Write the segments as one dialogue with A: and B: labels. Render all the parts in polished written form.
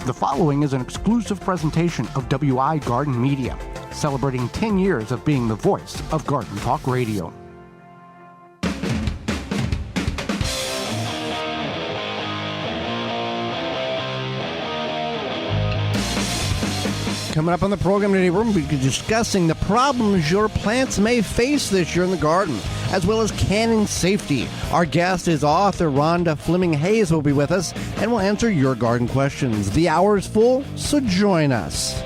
A: The following is an exclusive presentation of WI Garden Media, celebrating 10 years of being the voice of Garden Talk Radio. Coming up on the program today, we're going to be discussing the problems your plants may face this year in the garden, as well as canning safety. Our guest is author Rhonda Fleming Hayes will be with us, and we'll answer your garden questions. The hour is full, so join us.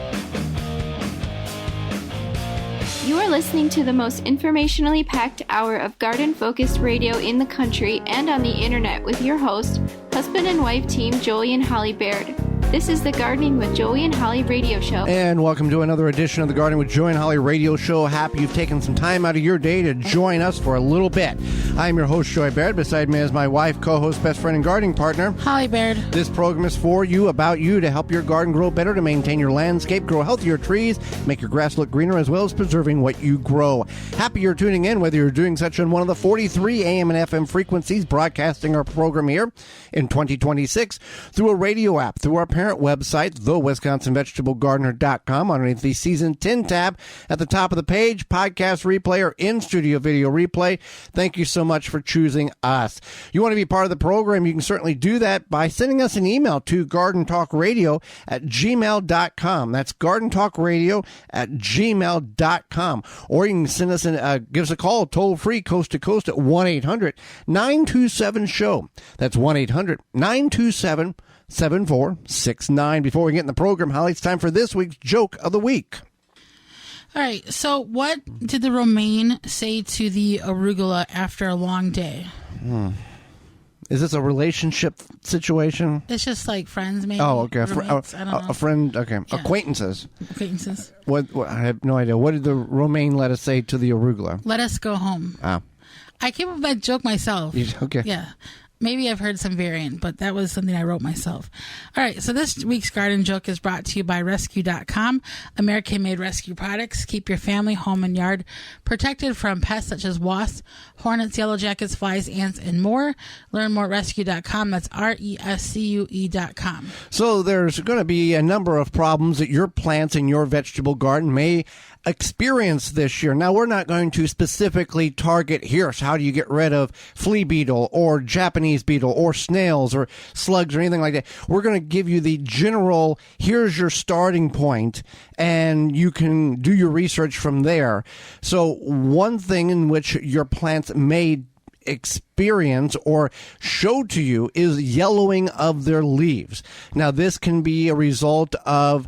B: You are listening to the most informationally packed hour of garden-focused radio in the country and on the internet with your host, husband and wife team Joey and Holly Baird. This is the Gardening with Joey and Holly radio show.
A: And welcome to another edition of the Gardening with Joey and Holly radio show. Happy you've taken some time out of your day to join us for a little bit. I'm your host, Joey Baird. Beside me is my wife, co-host, best friend, and gardening partner,
C: Holly Baird.
A: This program is for you, about you, to help your garden grow better, to maintain your landscape, grow healthier trees, make your grass look greener, as well as preserving what you grow. Happy you're tuning in, whether you're doing such on one of the 43 AM and FM frequencies broadcasting our program here in 2026, through a radio app, through our parent website, thewisconsinvegetablegardener.com, underneath the Season 10 tab at the top of the page, podcast replay or in-studio video replay. Thank you so much for choosing us. You want to be part of the program, you can certainly do that by sending us an email to gardentalkradio@gmail.com. That's gardentalkradio@gmail.com. Or you can send us give us a call toll free, coast to coast, at 1-800-927-SHOW. That's 1-800-927-7469. Before we get in the program, Holly, it's time for this week's joke of the week.
C: All right, so what did the romaine say to the arugula after a long day?
A: Is this a relationship situation?
C: It's just like friends, maybe.
A: Oh, okay.
C: I don't know.
A: A friend, okay. Yeah. Acquaintances. What? I have no idea. What did the romaine lettuce say to the arugula?
C: Let us go home.
A: Ah.
C: I came up with that joke myself.
A: Okay.
C: Yeah. Maybe I've heard some variant, but that was something I wrote myself. All right, so this week's garden joke is brought to you by Rescue.com, American-made rescue products. Keep your family, home, and yard protected from pests such as wasps, hornets, yellow jackets, flies, ants, and more. Learn more at Rescue.com. That's RESCUE.com.
A: So there's going to be a number of problems that your plants in your vegetable garden may experience this year. Now, we're not going to specifically target, here's how do you get rid of flea beetle or Japanese beetle or snails or slugs or anything like that. We're going to give you the general, here's your starting point, and you can do your research from there. So one thing in which your plants may experience or show to you is yellowing of their leaves. Now, this can be a result of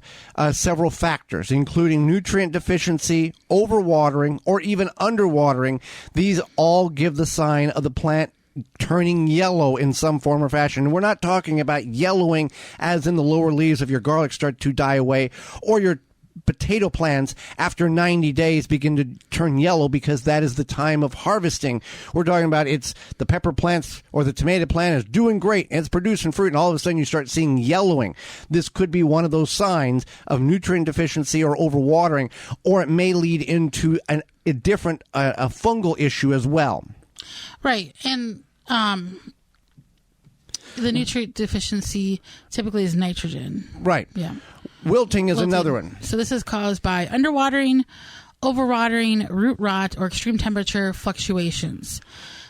A: several factors, including nutrient deficiency, overwatering, or even underwatering. These all give the sign of the plant turning yellow in some form or fashion. We're not talking about yellowing as in the lower leaves of your garlic start to die away, or your potato plants after 90 days begin to turn yellow, because that is the time of harvesting. We're talking about it's the pepper plants or the tomato plant is doing great and it's producing fruit, and all of a sudden you start seeing yellowing. This could be one of those signs of nutrient deficiency or overwatering, or it may lead into a different fungal issue as well.
C: Right, and the nutrient deficiency typically is nitrogen.
A: Right.
C: Yeah.
A: Wilting is another one.
C: So this is caused by underwatering, overwatering, root rot, or extreme temperature fluctuations.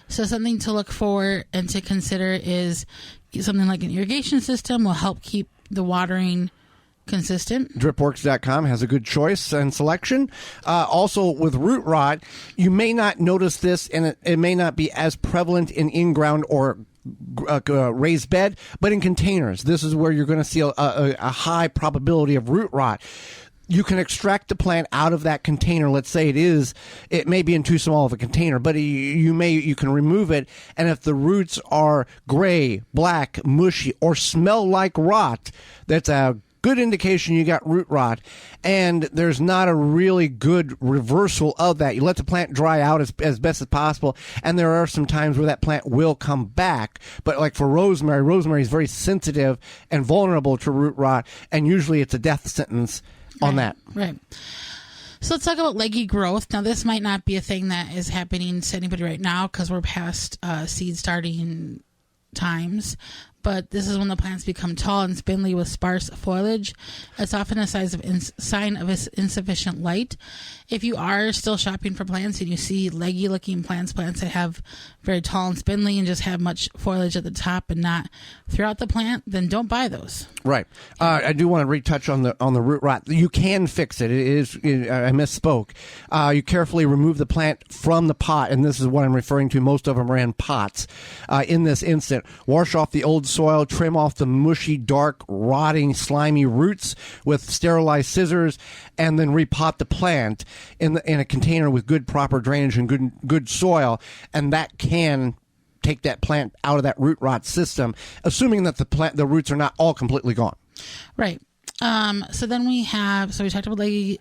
C: So something to look for and to consider is something like an irrigation system will help keep the watering consistent.
A: Dripworks.com has a good choice and selection. Also, with root rot, you may not notice this, and it may not be as prevalent in in-ground or raised bed, but in containers. This is where you're going to see a high probability of root rot. You can extract the plant out of that container. Let's say it may be in too small of a container, but you can remove it. And if the roots are gray, black, mushy, or smell like rot, that's a good indication you got root rot, and there's not a really good reversal of that. You let the plant dry out as best as possible, and there are some times where that plant will come back. But like for rosemary is very sensitive and vulnerable to root rot, and usually it's a death sentence on that.
C: Right. So let's talk about leggy growth. Now, this might not be a thing that is happening to anybody right now because we're past seed starting times. but this is when the plants become tall and spindly with sparse foliage. It's often a sign of insufficient light. If you are still shopping for plants and you see leggy looking plants that have very tall and spindly and just have much foliage at the top and not throughout the plant, then don't buy those.
A: Right. I do want to retouch on the root rot. You can fix it. I misspoke. You carefully remove the plant from the pot, and this is what I'm referring to. Most of them are in pots. In this instant, wash off the old soil, trim off the mushy, dark, rotting, slimy roots with sterilized scissors, and then repot the plant in a container with good proper drainage and good soil, and that can take that plant out of that root rot system, assuming that the roots are not all completely gone.
C: Right. So then we talked about leggy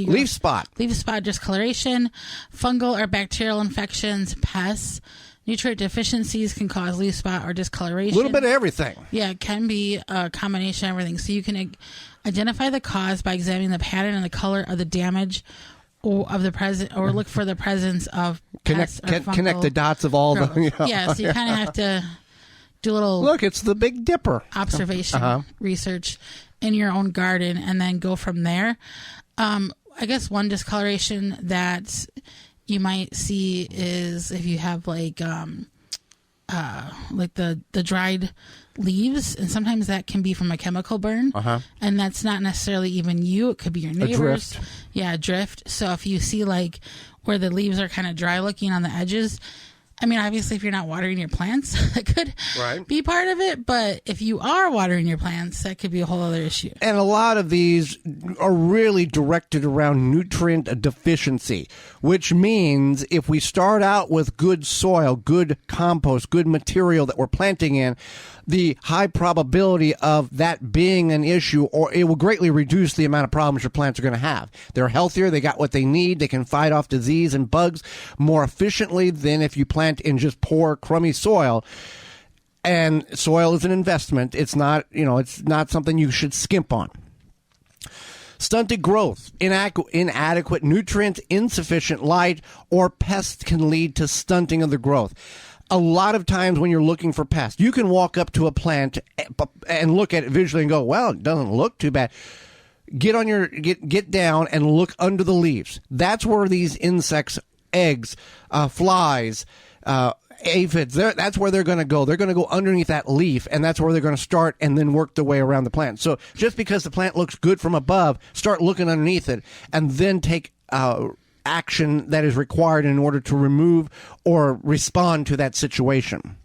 A: leaf spot
C: discoloration, fungal or bacterial infections, pests. Nutrient deficiencies can cause leaf spot or discoloration.
A: A little bit of everything.
C: Yeah, it can be a combination of everything. So you can identify the cause by examining the pattern and the color of the damage or of the present, or look for the presence of pests or fungal
A: connect the dots of all
C: growth.
A: the.
C: Yeah, so you kind of have to do a little
A: look. It's the Big Dipper
C: observation research in your own garden, and then go from there. I guess one discoloration that you might see is if you have like the dried leaves, and sometimes that can be from a chemical burn, and that's not necessarily even you. It could be your neighbors. A drift. So if you see like where the leaves are kind of dry looking on the edges, I mean, obviously, if you're not watering your plants, that could be part of it. But if you are watering your plants, that could be a whole other issue.
A: And a lot of these are really directed around nutrient deficiency, which means if we start out with good soil, good compost, good material that we're planting in, the high probability of that being an issue, or it will greatly reduce the amount of problems your plants are going to have. They're healthier. They got what they need. They can fight off disease and bugs more efficiently than if you plant in just poor, crummy soil. And soil is an investment. It's not, it's not something you should skimp on. Stunted growth, inadequate nutrients, insufficient light, or pests can lead to stunting of the growth. A lot of times when you're looking for pests, you can walk up to a plant and look at it visually and go, well, it doesn't look too bad. Get down and look under the leaves. That's where these insects, eggs, flies, aphids, that's where they're going to go. They're going to go underneath that leaf, and that's where they're going to start and then work their way around the plant. So just because the plant looks good from above, start looking underneath it and then take action that is required in order to remove or respond to that situation.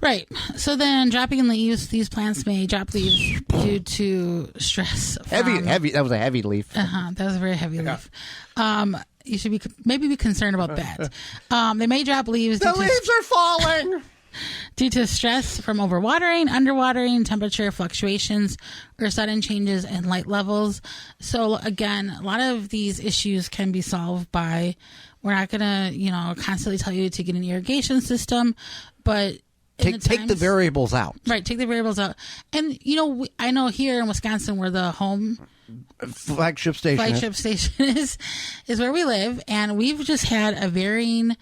C: Right. So then dropping leaves, these plants may drop leaves due to stress.
A: Heavy. That was a heavy leaf.
C: That was a very heavy leaf. You should be concerned about that. They may drop leaves.
A: The leaves are falling.
C: Due to stress from overwatering, underwatering, temperature fluctuations, or sudden changes in light levels. So again, a lot of these issues can be solved by, we're not going to, constantly tell you to get an irrigation system, but take
A: the variables out.
C: Right, take the variables out. And, I know here in Wisconsin where the home
A: flagship station
C: is where we live, and we've just had a varying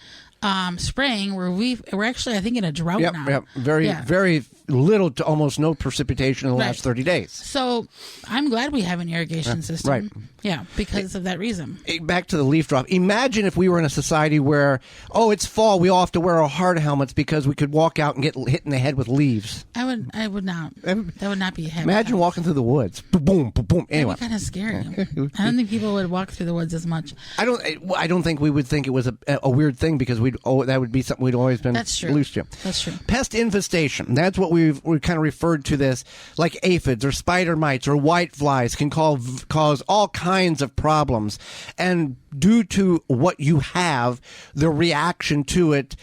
C: spring where we're actually, I think, in a drought now.
A: Yep. Very little to almost no precipitation in the last 30 days.
C: So I'm glad we have an irrigation system.
A: Right.
C: Yeah, because of that reason.
A: Back to the leaf drop. Imagine if we were in a society where, it's fall, we all have to wear our hard helmets because we could walk out and get hit in the head with leaves.
C: I would not. That would not be a habit.
A: Imagine walking through the woods. Boom, boom, boom. Anyway.
C: That'd be kind of scary. I don't think people would walk through the woods as much.
A: I don't think we would think it was a weird thing because that would be something we'd always been used to.
C: That's true.
A: Pest infestation. That's what we kind of referred to this, like aphids or spider mites or white flies can cause all kinds of problems. And due to what you have, the reaction to it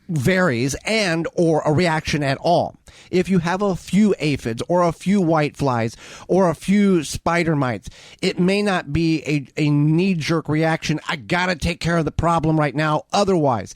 A: varies or a reaction at all. If you have a few aphids or a few white flies or a few spider mites, it may not be a knee-jerk reaction. I got to take care of the problem right now. Otherwise,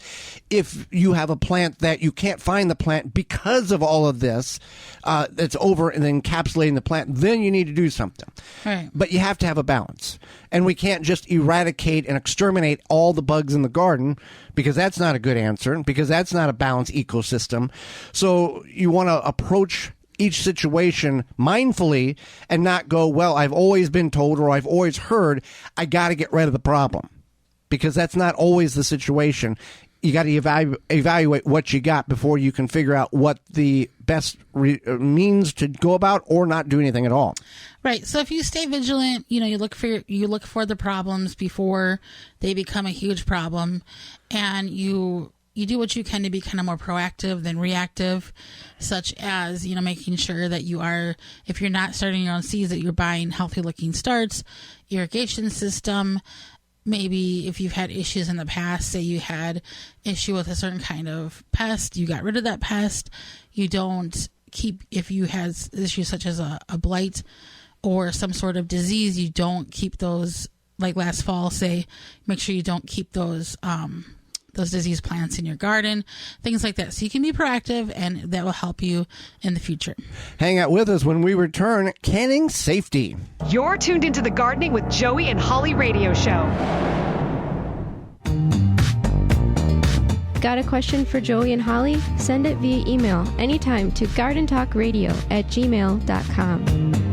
A: if you have a plant that you can't find the plant because of all of this, that's over and encapsulating the plant, then you need to do something.
C: Right.
A: But you have to have a balance. And we can't just eradicate and exterminate all the bugs in the garden, because that's not a good answer, because that's not a balanced ecosystem. So you want to approach each situation mindfully and not go, well, I've always been told or I've always heard I got to get rid of the problem, because that's not always the situation. You got to evaluate what you got before you can figure out what the best means to go about or not do anything at all.
C: Right. So if you stay vigilant, you look for the problems before they become a huge problem, and you do what you can to be kind of more proactive than reactive, such as, making sure that if you're not starting your own seeds, that you're buying healthy looking starts, irrigation system. Maybe if you've had issues in the past, say you had issue with a certain kind of pest, you got rid of that pest. You don't keep, if you had issues such as a blight or some sort of disease, you don't keep those, like last fall, say, make sure you don't keep those diseased plants in your garden, things like that. So you can be proactive, and that will help you in the future. Hang
A: out with us when we return. Canning safety.
D: You're tuned into the Gardening with Joey and Holly radio show.
B: Got a question for Joey and Holly? Send it via email anytime to gardentalkradio@gmail.com.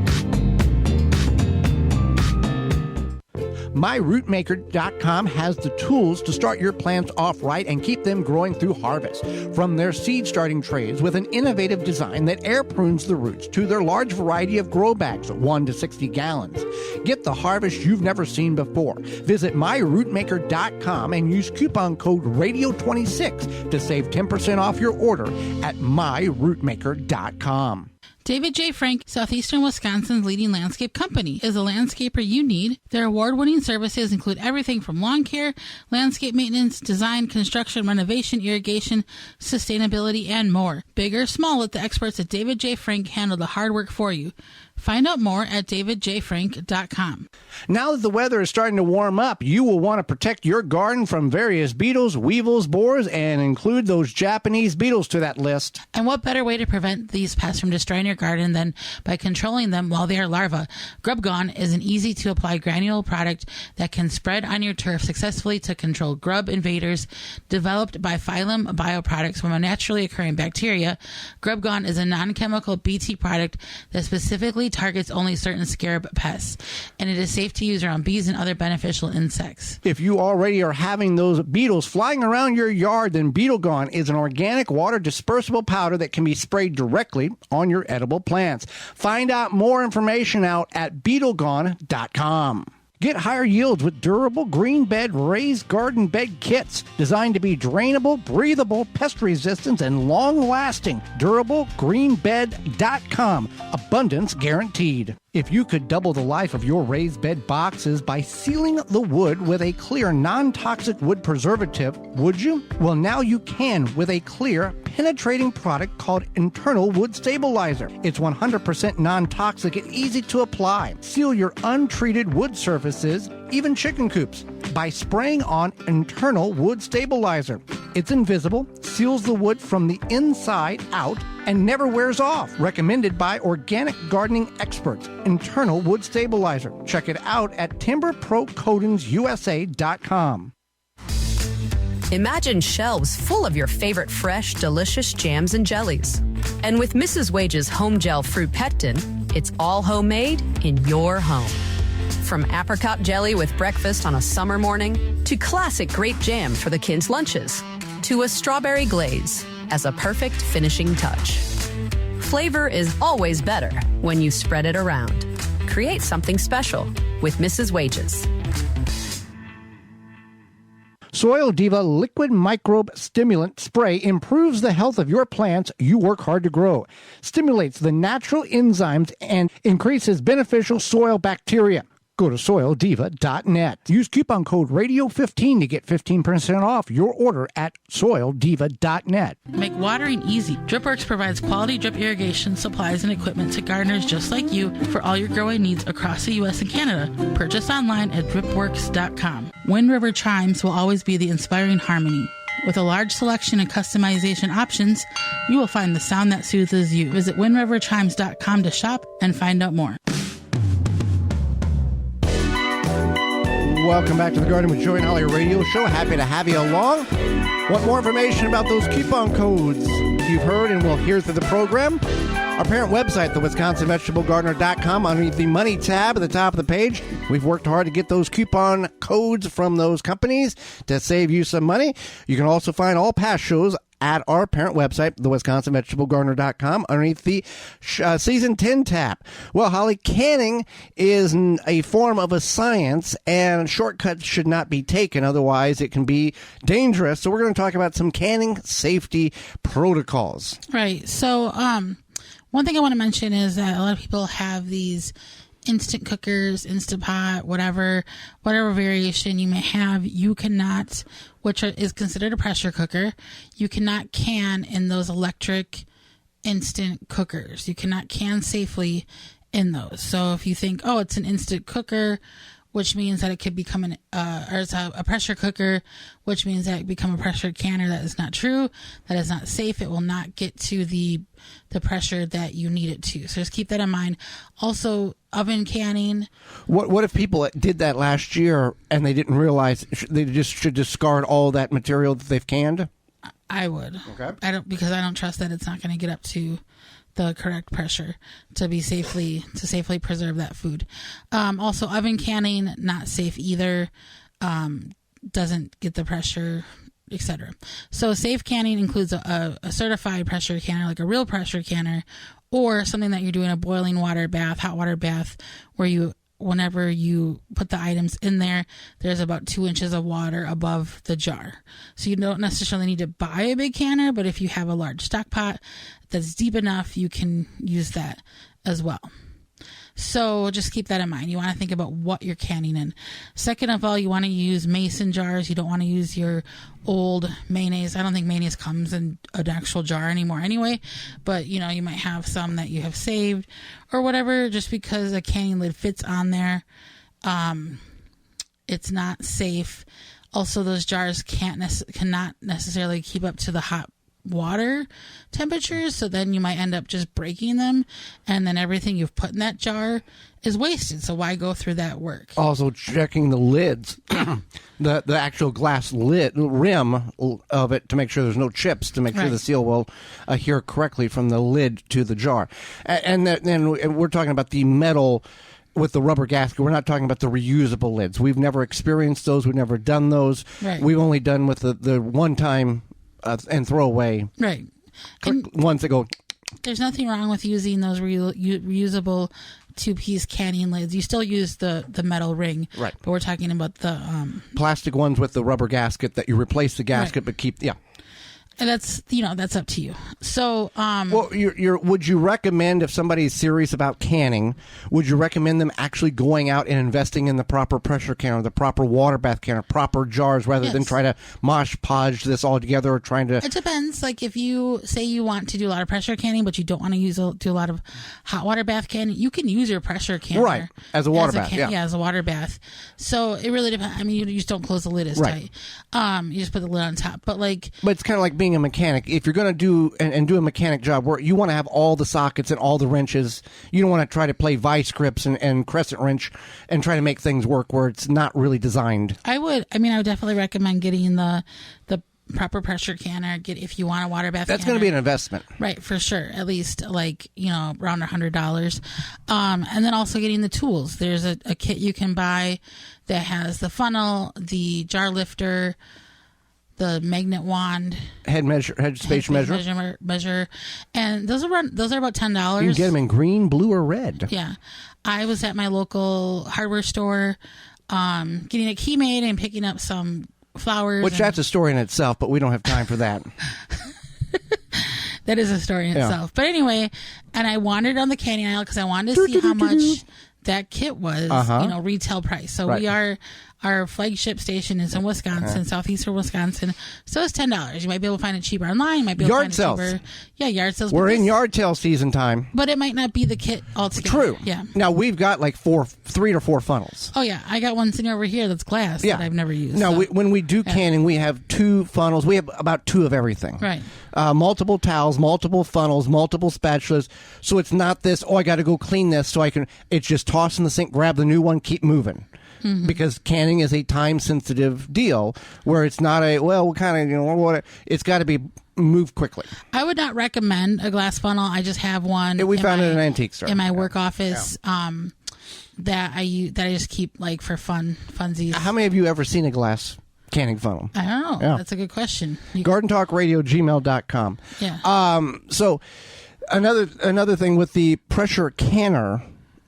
A: MyRootmaker.com has the tools to start your plants off right and keep them growing through harvest. From their seed starting trays with an innovative design that air prunes the roots to their large variety of grow bags, 1 to 60 gallons. Get the harvest you've never seen before. Visit MyRootmaker.com and use coupon code RADIO26 to save 10% off your order at MyRootmaker.com.
C: David J. Frank, Southeastern Wisconsin's leading landscape company, is a landscaper you need. Their award-winning services include everything from lawn care, landscape maintenance, design, construction, renovation, irrigation, sustainability, and more. Big or small, let the experts at David J. Frank handle the hard work for you. Find out more at davidjfrank.com.
A: Now that the weather is starting to warm up, you will want to protect your garden from various beetles, weevils, borers, and include those Japanese beetles to that list.
C: And what better way to prevent these pests from destroying your garden than by controlling them while they are larvae? Grub Gone is an easy-to-apply granule product that can spread on your turf successfully to control grub invaders. Developed by Phylum Bioproducts from a naturally occurring bacteria, Grub Gone is a non-chemical BT product that specifically targets only certain scarab pests, and it is safe to use around bees and other beneficial insects.
A: If you already are having those beetles flying around your yard, then Beetle Gone is an organic water dispersible powder that can be sprayed directly on your edible plants. Find out more information out at BeetleGone.com. Get higher yields with durable green bed raised garden bed kits designed to be drainable, breathable, pest resistant, and long-lasting. DurableGreenBed.com. Abundance guaranteed. If you could double the life of your raised bed boxes by sealing the wood with a clear, non-toxic wood preservative, would you? Well, now you can with a clear, penetrating product called Internal Wood Stabilizer. It's 100% non-toxic and easy to apply. Seal your untreated wood surfaces, even chicken coops, by spraying on Internal Wood Stabilizer. It's invisible, seals the wood from the inside out, and never wears off. Recommended by organic gardening experts. Internal Wood Stabilizer. Check it out at TimberProCoatingsUSA.com.
E: Imagine shelves full of your favorite fresh, delicious jams and jellies. And with Mrs. Wage's Home Gel Fruit Pectin, it's all homemade in your home. From apricot jelly with breakfast on a summer morning, to classic grape jam for the kids' lunches, to a strawberry glaze as a perfect finishing touch. Flavor is always better when you spread it around. Create something special with Mrs. Wage's.
A: Soil Diva Liquid Microbe Stimulant Spray improves the health of your plants you work hard to grow, stimulates the natural enzymes, and increases beneficial soil bacteria. Go to soildiva.net. Use coupon code RADIO15 to get 15% off your order at soildiva.net.
C: Make watering easy. DripWorks provides quality drip irrigation supplies and equipment to gardeners just like you for all your growing needs across the U.S. and Canada. Purchase online at dripworks.com. Wind River Chimes will always be the inspiring harmony. With a large selection and customization options, you will find the sound that soothes you. Visit windriverchimes.com to shop and find out more.
A: Welcome back to the Garden with Joey and Holly radio show. Happy to have you along. Want more information about those coupon codes you've heard and will hear through the program? Our parent website, the WisconsinVegetableGardener.com, underneath the Money tab at the top of the page. We've worked hard to get those coupon codes from those companies to save you some money. You can also find all past shows at our parent website, the WisconsinVegetableGardener.com, underneath the Season 10 tab. Well, Holly, canning is a form of a science, and shortcuts should not be taken. Otherwise, it can be dangerous. So we're going to talk about some canning safety protocols.
C: Right. So one thing I want to mention is that a lot of people have these instant cookers, Instant Pot, whatever variation you may have. You cannot, which is considered a pressure cooker, you cannot can in those electric instant cookers. You cannot can safely in those. So if you think, oh, it's an instant cooker, which means that it could become or it's a pressure cooker, which means that it become a pressure canner. That is not true. That is not safe. It will not get to the pressure that you need it to. So just keep that in mind. Also, oven canning.
A: What if people did that last year and they didn't realize they just should discard all that material that they've canned?
C: I would.
A: Okay.
C: Because I don't trust that it's not going to get up to the correct pressure to safely preserve that food. Also, oven canning, not safe either. Doesn't get the pressure, etc. So safe canning includes a certified pressure canner, like a real pressure canner, or something that you're doing a boiling water bath, hot water bath, where whenever you put the items in there, there's about 2 inches of water above the jar. So you don't necessarily need to buy a big canner, but if you have a large stock pot that's deep enough, you can use that as well. So just keep that in mind. You want to think about what you're canning in. Second of all, you want to use mason jars. You don't want to use your old mayonnaise. I don't think mayonnaise comes in an actual jar anymore anyway, but you might have some that you have saved or whatever. Just because a canning lid fits on there, it's not safe. Also, those jars cannot necessarily keep up to the hot water temperatures, so then you might end up just breaking them, and then everything you've put in that jar is wasted. So why go through that work?
A: Also checking the lids, the actual glass rim of it, to make sure there's no chips, to make sure the seal will adhere correctly from the lid to the jar. And then we're talking about the metal with the rubber gasket. We're not talking about the reusable lids. We've never experienced those. We've never done those.
C: Right.
A: We've only done with the one-time and throw away ones that go.
C: There's nothing wrong with using those reusable 2-piece canning lids. You still use the metal ring,
A: right?
C: But we're talking about the
A: plastic ones with the rubber gasket that you replace the gasket but keep.
C: And that's that's up to you. So,
A: well, would you recommend, if somebody's serious about canning, would you recommend them actually going out and investing in the proper pressure canner, the proper water bath canner, proper jars, rather than try to mosh podge this all together or trying to?
C: It depends. Like if you say you want to do a lot of pressure canning, but you don't want to do a lot of hot water bath canning, you can use your pressure canner
A: as a water bath.
C: As a water bath. So it really depends. I mean, you just don't close the lid as tight. You just put the lid on top. But
A: it's kind of like being a mechanic. If you're going to do a mechanic job where you want to have all the sockets and all the wrenches, you don't want to try to play vice grips and crescent wrench and try to make things work where it's not really designed. I would
C: definitely recommend getting the proper pressure canner. If you want a water bath.
A: That's going to be an investment,
C: right? For sure, at least around $100. And then also getting the tools. There's a kit you can buy that has the funnel, the jar lifter, the magnet wand, head space measure, and those are about $10.
A: You can get them in green, blue, or red.
C: Yeah, I was at my local hardware store, getting a key made and picking up some flowers.
A: Which that's a story in itself, but we don't have time for that.
C: That is a story in itself. But anyway, and I wandered on the canning aisle because I wanted to see how much that kit was, retail price. So our flagship station is in Wisconsin, southeastern Wisconsin. So it's $10. You might be able to find it cheaper online. You might be able to find it cheaper. Yeah, yard sales.
A: We're in yard sale season time.
C: But it might not be the kit altogether.
A: True.
C: Yeah.
A: Now we've got like 3 or 4 funnels.
C: Oh yeah, I got one sitting over here that's glass that I've never used.
A: No, when we do canning, we have 2 funnels. We have about 2 of everything.
C: Right.
A: Multiple towels, multiple funnels, multiple spatulas. So it's not this, I got to go clean this so I can. It's just toss in the sink, grab the new one, keep moving. because canning is a time-sensitive deal where it's not it's got to be moved quickly.
C: I would not recommend a glass funnel. I just have one.
A: We found it in an antique store
C: in my work office that I just keep like for funsies.
A: How many of you ever seen a glass canning funnel?
C: I don't know.
A: Yeah.
C: That's a good question.
A: GardenTalkRadio@gmail.com.
C: Yeah.
A: So another thing with the pressure canner,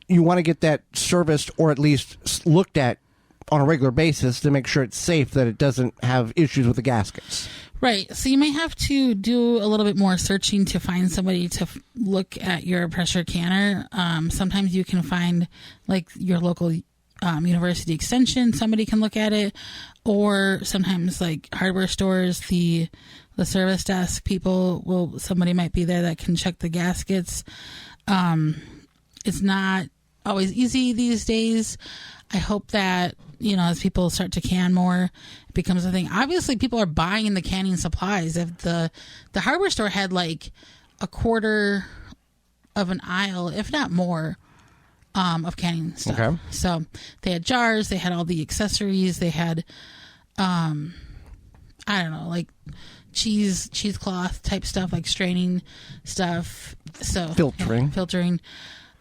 A: you want to get that serviced or at least looked at on a regular basis to make sure it's safe, that it doesn't have issues with the gaskets.
C: Right. So you may have to do a little bit more searching to find somebody to look at your pressure canner. Sometimes you can find like your local university extension, somebody can look at it, or sometimes like hardware stores, the service desk people somebody might be there that can check the gaskets. It's not always easy these days. I hope that, as people start to can more, it becomes a thing. Obviously, people are buying the canning supplies. If the hardware store had like a quarter of an aisle, if not more, of canning stuff.
A: Okay.
C: So they had jars, they had all the accessories, they had, I don't know, like cheesecloth type stuff, like straining stuff. So filtering.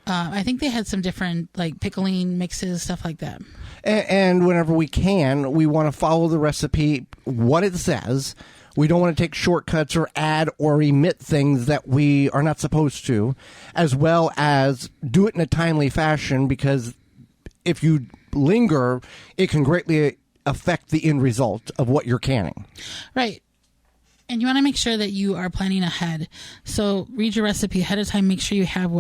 C: I think they had some different like pickling mixes, stuff like that.
A: And whenever we can, we want to follow the recipe, what it says. We don't want to take shortcuts or add or omit things that we are not supposed to, as well as do it in a timely fashion, because if you linger, it can greatly affect the end result of what you're canning.
C: Right. And you want to make sure that you are planning ahead. So read your recipe ahead of time. Make sure you have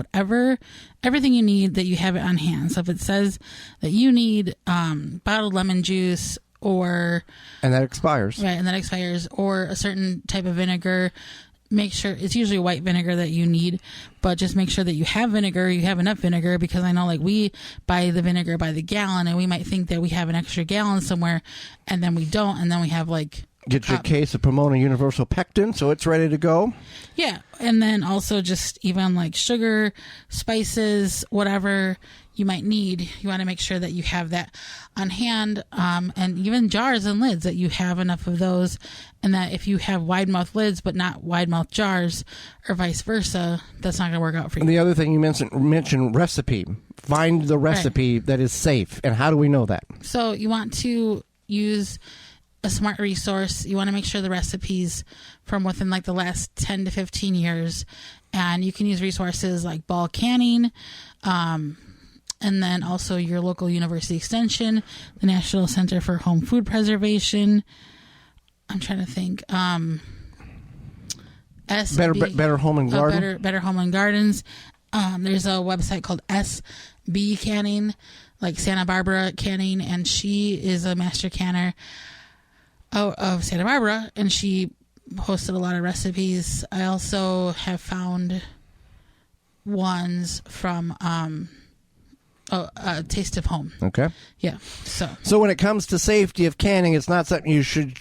C: everything you need, that you have it on hand. So if it says that you need bottled lemon juice and that expires. Right, and that expires, or a certain type of vinegar, make sure it's usually white vinegar that you need, but just make sure that you have enough vinegar, because I know like we buy the vinegar by the gallon, and we might think that we have an extra gallon somewhere, and then we don't, and then we have like
A: get your case of Pomona Universal Pectin, so it's ready to go. Yeah,
C: and then also just even like sugar, spices, whatever you might need, you want to make sure that you have that on hand, and even jars and lids, that you have enough of those, and that if you have wide mouth lids but not wide mouth jars, or vice versa, that's not going to work out for you.
A: And the other thing you mentioned recipe. Find the recipe that is safe, and how do we know that?
C: So you want to use a smart resource. You want to make sure the recipes from within like the last 10 to 15 years, and you can use resources like Ball Canning, and then also your local university extension, the National Center for Home Food Preservation. I'm trying to think.
A: Better Home and Garden.
C: Better Home and Gardens. There's a website called SB Canning, like Santa Barbara Canning, and she is a master canner of Santa Barbara, and she posted a lot of recipes. I also have found ones from Taste of Home.
A: Okay.
C: Yeah.
A: So when it comes to safety of canning, it's not something you should.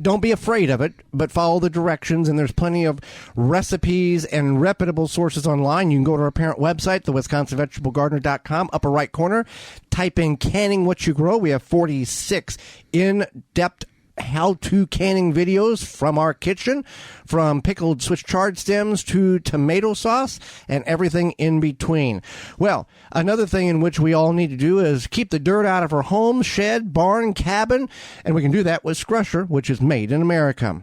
A: Don't be afraid of it, but follow the directions. And there's plenty of recipes and reputable sources online. You can go to our parent website, the WisconsinVegetableGardener.com, upper right corner. Type in "canning what you grow." We have 46 in-depth how-to canning videos from our kitchen, from pickled Swiss chard stems to tomato sauce and everything in between. Well, another thing in which we all need to do is keep the dirt out of our home, shed, barn, cabin, and we can do that with Scrusher, which is made in America.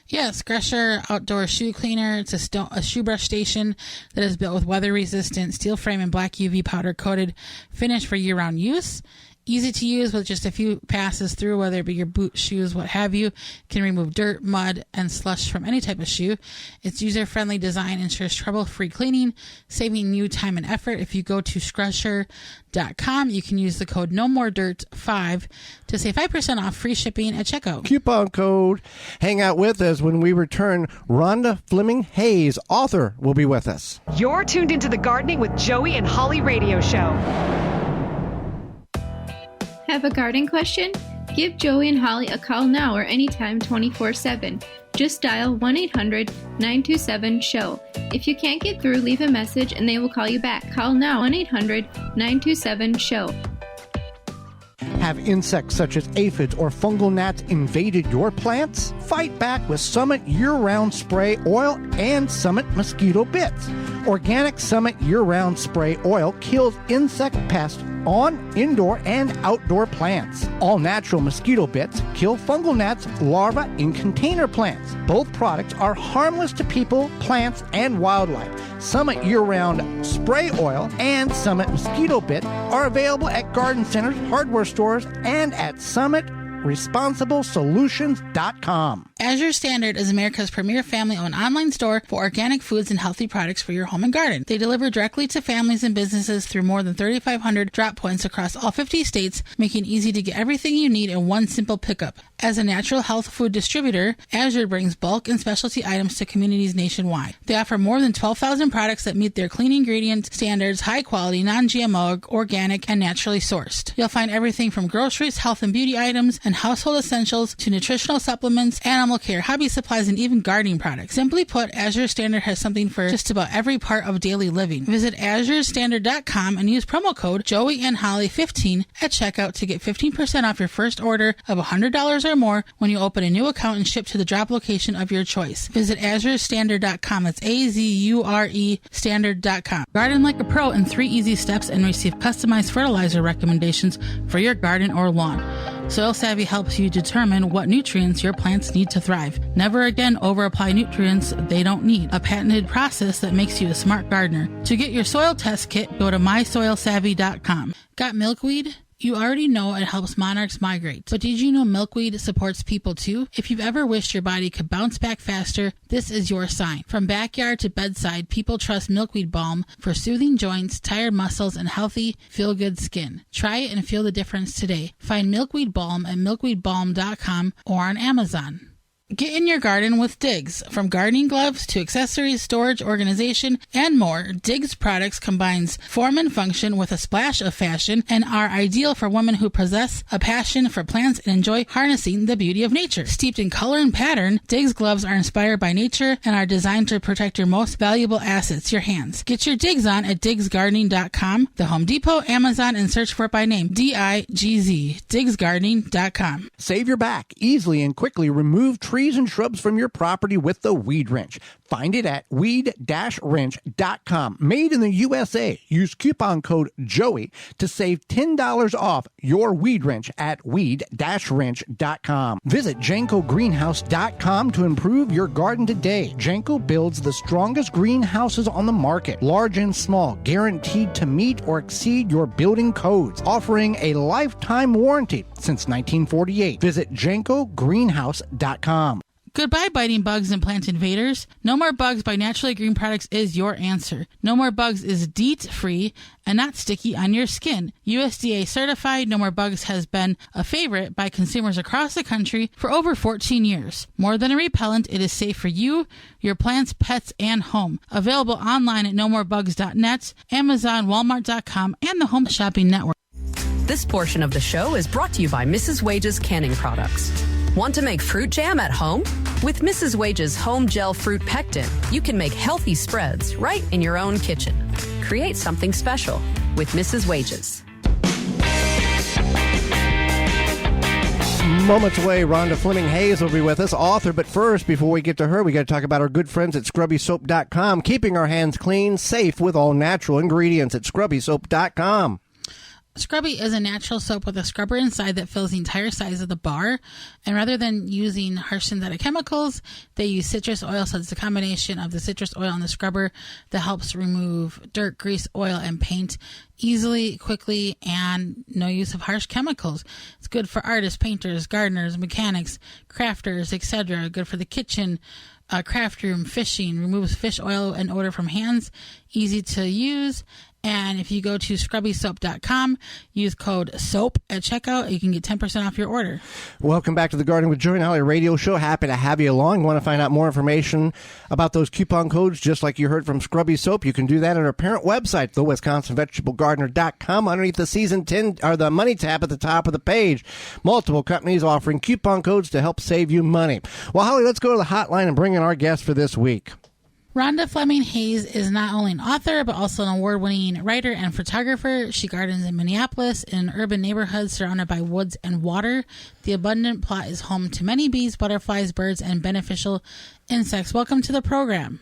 C: Yeah, Scrusher outdoor shoe cleaner. It's a shoe brush station that is built with weather-resistant steel frame and black UV powder coated finish for year-round use. Easy to use with just a few passes through, whether it be your boot, shoes, what have you. Can remove dirt, mud, and slush from any type of shoe. Its user-friendly design ensures trouble-free cleaning, saving you time and effort. If you go to Scrusher.com, you can use the code NOMOREDIRT5 to save 5% off free shipping at checkout.
A: Coupon code. Hang out with us when we return. Rhonda Fleming Hayes, author, will be with us.
D: You're tuned into the Gardening with Joey and Holly radio show.
B: Have a garden question? Give Joey and Holly a call now or anytime 24/7. Just dial 1-800-927-SHOW. If you can't get through, leave a message and they will call you back. Call now 1-800-927-SHOW.
A: Have insects such as aphids or fungal gnats invaded your plants? Fight back with Summit Year-Round Spray Oil and Summit Mosquito Bits. Organic Summit Year-Round Spray Oil kills insect pests on indoor and outdoor plants. All natural mosquito bits kill fungal gnats larvae in container plants. Both products are harmless to people, plants, and wildlife. Summit Year-Round Spray Oil and Summit Mosquito Bit are available at garden centers, hardware stores, and at SummitResponsibleSolutions.com.
C: Azure Standard is America's premier family-owned online store for organic foods and healthy products for your home and garden. They deliver directly to families and businesses through more than 3,500 drop points across all 50 states, making it easy to get everything you need in one simple pickup. As a natural health food distributor, Azure brings bulk and specialty items to communities nationwide. They offer more than 12,000 products that meet their clean ingredient standards, high quality, non-GMO, organic, and naturally sourced. You'll find everything from groceries, health and beauty items, and household essentials to nutritional supplements, animal care, hobby supplies, and even gardening products. Simply put, Azure Standard has something for just about every part of daily living. Visit AzureStandard.com and use promo code JoeyandHolly15 at checkout to get 15% off your first order of $100 or more when you open a new account and ship to the drop location of your choice. Visit AzureStandard.com. That's AZURE Standard.com. Garden like a pro in 3 easy steps and receive customized fertilizer recommendations for your garden or lawn. Soil Savvy helps you determine what nutrients your plants need to thrive. Never again over-apply nutrients they don't need. A patented process that makes you a smart gardener. To get your soil test kit, go to mysoilsavvy.com. Got milkweed? You already know it helps monarchs migrate, but did you know milkweed supports people too? If you've ever wished your body could bounce back faster, this is your sign. From backyard to bedside, people trust milkweed balm for soothing joints, tired muscles, and healthy, feel-good skin. Try it and feel the difference today. Find milkweed balm at milkweedbalm.com or on Amazon. Get in your garden with Diggs. From gardening gloves to accessories, storage, organization, and more, Diggs products combines form and function with a splash of fashion and are ideal for women who possess a passion for plants and enjoy harnessing the beauty of nature. Steeped in color and pattern, Diggs gloves are inspired by nature and are designed to protect your most valuable assets, your hands. Get your Diggs on at DiggsGardening.com, the Home Depot, Amazon, and search for it by name, DIGZ, DiggsGardening.com.
A: Save your back. Easily and quickly remove trees and shrubs from your property with the Weed Wrench. Find it at weed-wrench.com. Made in the USA. Use coupon code JOEY to save $10 off your Weed Wrench at weed-wrench.com. Visit JankoGreenhouse.com to improve your garden today. Janko builds the strongest greenhouses on the market, large and small, guaranteed to meet or exceed your building codes, offering a lifetime warranty since 1948. Visit JankoGreenhouse.com.
C: Goodbye biting bugs and plant invaders. No More Bugs by Naturally Green Products is your answer. No More Bugs is DEET-free and not sticky on your skin. USDA certified, No More Bugs has been a favorite by consumers across the country for over 14 years. More than a repellent, it is safe for you, your plants, pets, and home. Available online at nomorebugs.net, Amazon, Walmart.com, and the Home Shopping Network.
E: This portion of the show is brought to you by Mrs. Wage's Canning Products. Want to make fruit jam at home? With Mrs. Wage's Home Gel Fruit Pectin, you can make healthy spreads right in your own kitchen. Create something special with Mrs. Wage's.
A: Moments away, Rhonda Fleming Hayes will be with us, author. But first, before we get to her, we got to talk about our good friends at ScrubbySoap.com, keeping our hands clean, safe with all natural ingredients at ScrubbySoap.com.
C: Scrubby is a natural soap with a scrubber inside that fills the entire size of the bar. And rather than using harsh synthetic chemicals, they use citrus oil. So it's a combination of the citrus oil and the scrubber that helps remove dirt, grease, oil, and paint easily, quickly, and no use of harsh chemicals. It's good for artists, painters, gardeners, mechanics, crafters, etc. Good for the kitchen, craft room, fishing, removes fish oil and odor from hands, easy to use. And if you go to scrubbysoap.com, use code SOAP at checkout, you can get 10% off your order.
A: Welcome back to the Garden with Joey and Holly radio show. Happy to have you along. Want to find out more information about those coupon codes, just like you heard from Scrubby Soap? You can do that at our parent website, thewisconsinvegetablegardener.com. Underneath the Season 10 or the Money tab at the top of the page. Multiple companies offering coupon codes to help save you money. Well, Holly, let's go to the hotline and bring in our guest for this week.
C: Rhonda Fleming Hayes is not only an author, but also an award-winning writer and photographer. She gardens in Minneapolis in an urban neighborhood surrounded by woods and water. The abundant plot is home to many bees, butterflies, birds, and beneficial insects. Welcome to the program.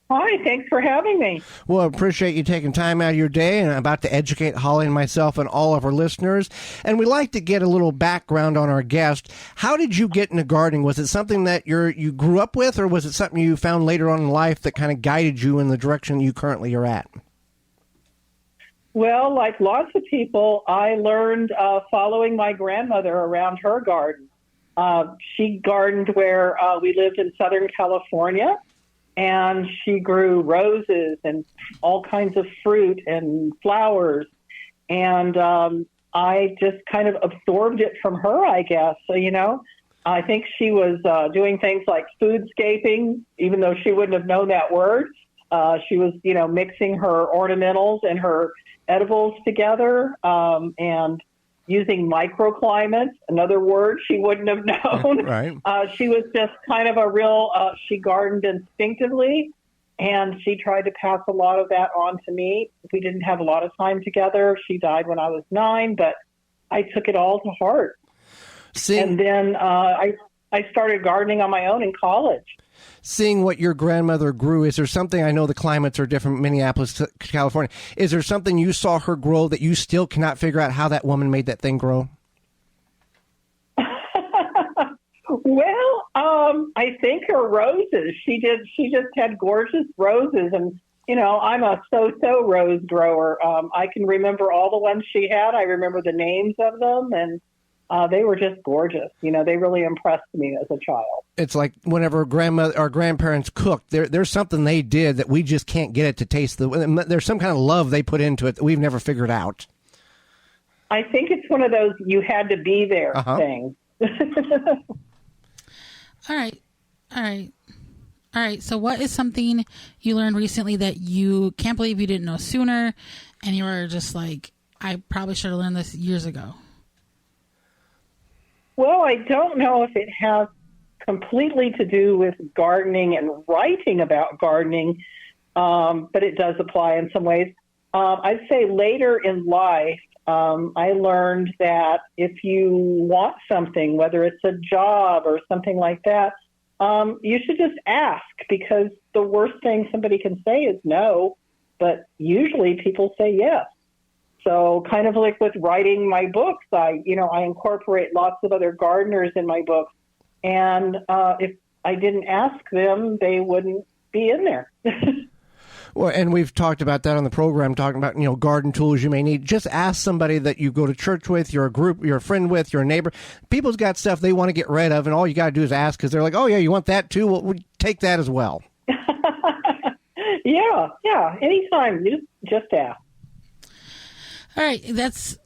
F: Hi, thanks for having me.
A: Well, I appreciate you taking time out of your day, and I'm about to educate Holly and myself and all of our listeners. And we like to get a little background on our guest. How did you get into gardening? Was it something that you grew up with, or was it something you found later on in life that kind of guided you in the direction you currently are at?
F: Well, like lots of people, I learned following my grandmother around her garden. She gardened where we lived in Southern California. And she grew roses and all kinds of fruit and flowers. And I just kind of absorbed it from her, I guess. So, I think she was doing things like foodscaping, even though she wouldn't have known that word. She was, mixing her ornamentals and her edibles together and using microclimates, another word she wouldn't have known.
A: Right.
F: She was just kind of a real, she gardened instinctively, and she tried to pass a lot of that on to me. We didn't have a lot of time together. She died when I was 9, but I took it all to heart. And then I started gardening on my own in college.
A: Seeing what your grandmother grew, is there something, I know the climates are different, Minneapolis to California, is there something you saw her grow that you still cannot figure out how that woman made that thing grow?
F: Well, I think her roses, she just had gorgeous roses, and I'm a so-so rose grower. I can remember all the ones she had. I remember the names of them, and they were just gorgeous. They really impressed me as a child.
A: It's like whenever our grandparents cooked, there's something they did that we just can't get it to taste. There's some kind of love they put into it that we've never figured out.
F: I think it's one of those you had to be there things.
C: All right. So what is something you learned recently that you can't believe you didn't know sooner, and you were just like, I probably should have learned this years ago?
F: Well, I don't know if it has completely to do with gardening and writing about gardening, but it does apply in some ways. I'd say later in life, I learned that if you want something, whether it's a job or something like that, you should just ask, because the worst thing somebody can say is no, but usually people say yes. So kind of like with writing my books, I incorporate lots of other gardeners in my books. And if I didn't ask them, they wouldn't be in there.
A: Well, and we've talked about that on the program, talking about, garden tools you may need. Just ask somebody that you go to church with, you're a friend with, you're a neighbor. People's got stuff they want to get rid of, and all you got to do is ask, because they're like, oh, yeah, you want that too? Well, we'll take that as well.
F: Yeah. Anytime. Just ask.
C: All right, that's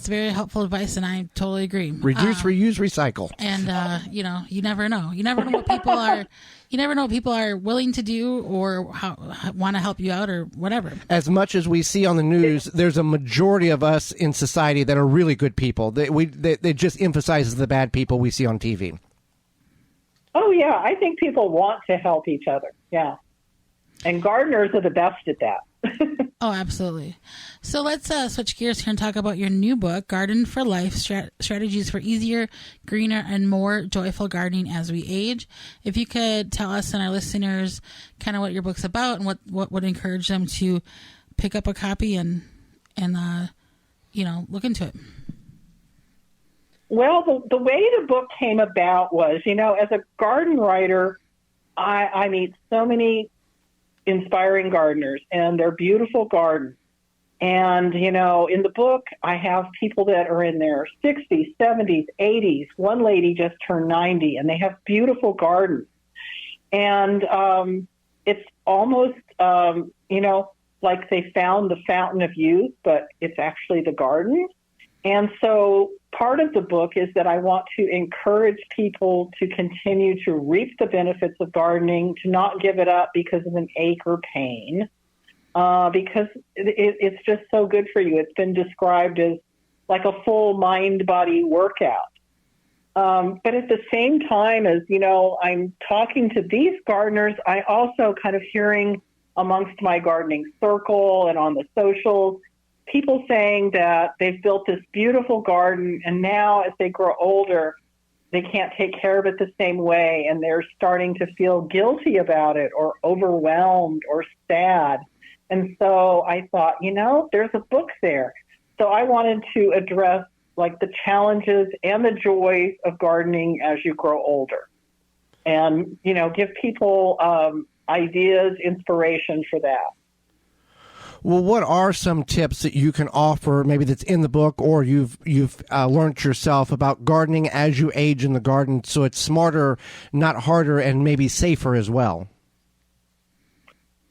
C: very helpful advice, and I totally agree.
A: Reduce, reuse, recycle.
C: And you never know. You never know what people are. You never know what people are willing to do or want to help you out or whatever.
A: As much as we see on the news, there's a majority of us in society that are really good people. They just emphasizes the bad people we see on TV.
F: Oh yeah, I think people want to help each other. Yeah, and gardeners are the best at that.
C: Oh, absolutely. So let's switch gears here and talk about your new book, Garden for Life, Strategies for Easier, Greener, and More Joyful Gardening as We Age. If you could tell us and our listeners kind of what your book's about and what would encourage them to pick up a copy and look into it.
F: Well, the way the book came about was, as a garden writer, I meet so many inspiring gardeners, and they're beautiful gardens. And, in the book, I have people that are in their 60s, 70s, 80s. One lady just turned 90, and they have beautiful gardens. And it's almost, like they found the fountain of youth, but it's actually the garden. And so part of the book is that I want to encourage people to continue to reap the benefits of gardening, to not give it up because of an ache or pain, because it's just so good for you. It's been described as like a full mind-body workout. But at the same time as, I'm talking to these gardeners, I also kind of hearing amongst my gardening circle and on the socials, people saying that they've built this beautiful garden and now as they grow older, they can't take care of it the same way and they're starting to feel guilty about it or overwhelmed or sad. And so I thought, there's a book there. So I wanted to address like the challenges and the joys of gardening as you grow older and, give people ideas, inspiration for that.
A: Well, what are some tips that you can offer, maybe that's in the book or you've learned yourself about gardening as you age in the garden so it's smarter, not harder, and maybe safer as well?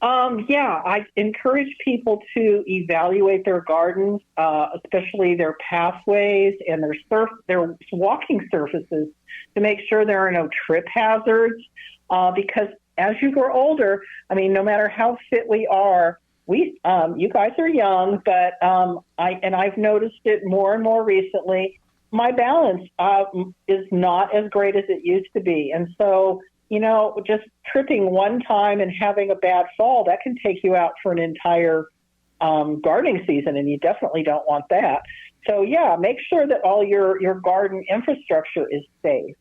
F: I encourage people to evaluate their gardens, especially their pathways and their walking surfaces to make sure there are no trip hazards, because as you grow older, no matter how fit we are, you guys are young, but I've noticed it more and more recently. My balance is not as great as it used to be, and so just tripping one time and having a bad fall that can take you out for an entire gardening season, and you definitely don't want that. So make sure that all your garden infrastructure is safe.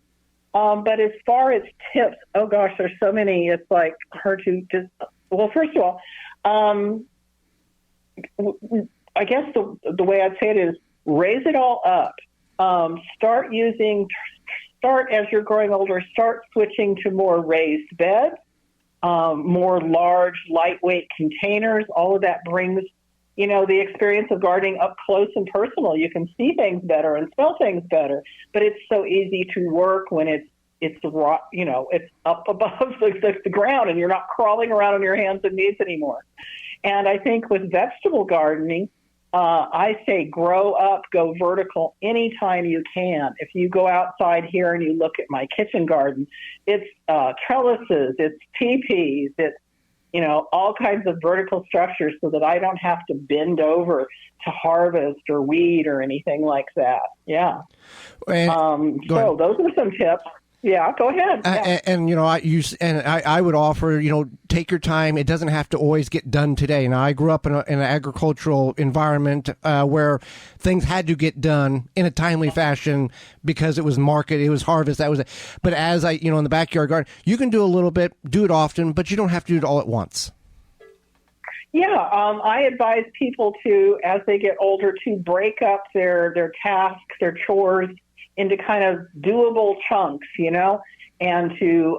F: But as far as tips, oh gosh, there's so many. It's like hard to just. Well, first of all. I guess the way I'd say it is raise it all up. Start as you're growing older, start switching to more raised beds, more large, lightweight containers. All of that brings, the experience of gardening up close and personal. You can see things better and smell things better, but it's so easy to work when it's up above the ground and you're not crawling around on your hands and knees anymore. And I think with vegetable gardening, I say grow up, go vertical anytime you can. If you go outside here and you look at my kitchen garden, it's trellises, it's teepees, it's, all kinds of vertical structures so that I don't have to bend over to harvest or weed or anything like that. Yeah. So those are some tips. Yeah, go ahead.
A: I would offer, take your time. It doesn't have to always get done today. Now, I grew up in an agricultural environment where things had to get done in a timely fashion because it was market, it was harvest, that was it. But as in the backyard garden, you can do a little bit, do it often, but you don't have to do it all at once.
F: Yeah, I advise people to, as they get older, to break up their tasks, their chores, into kind of doable chunks, and to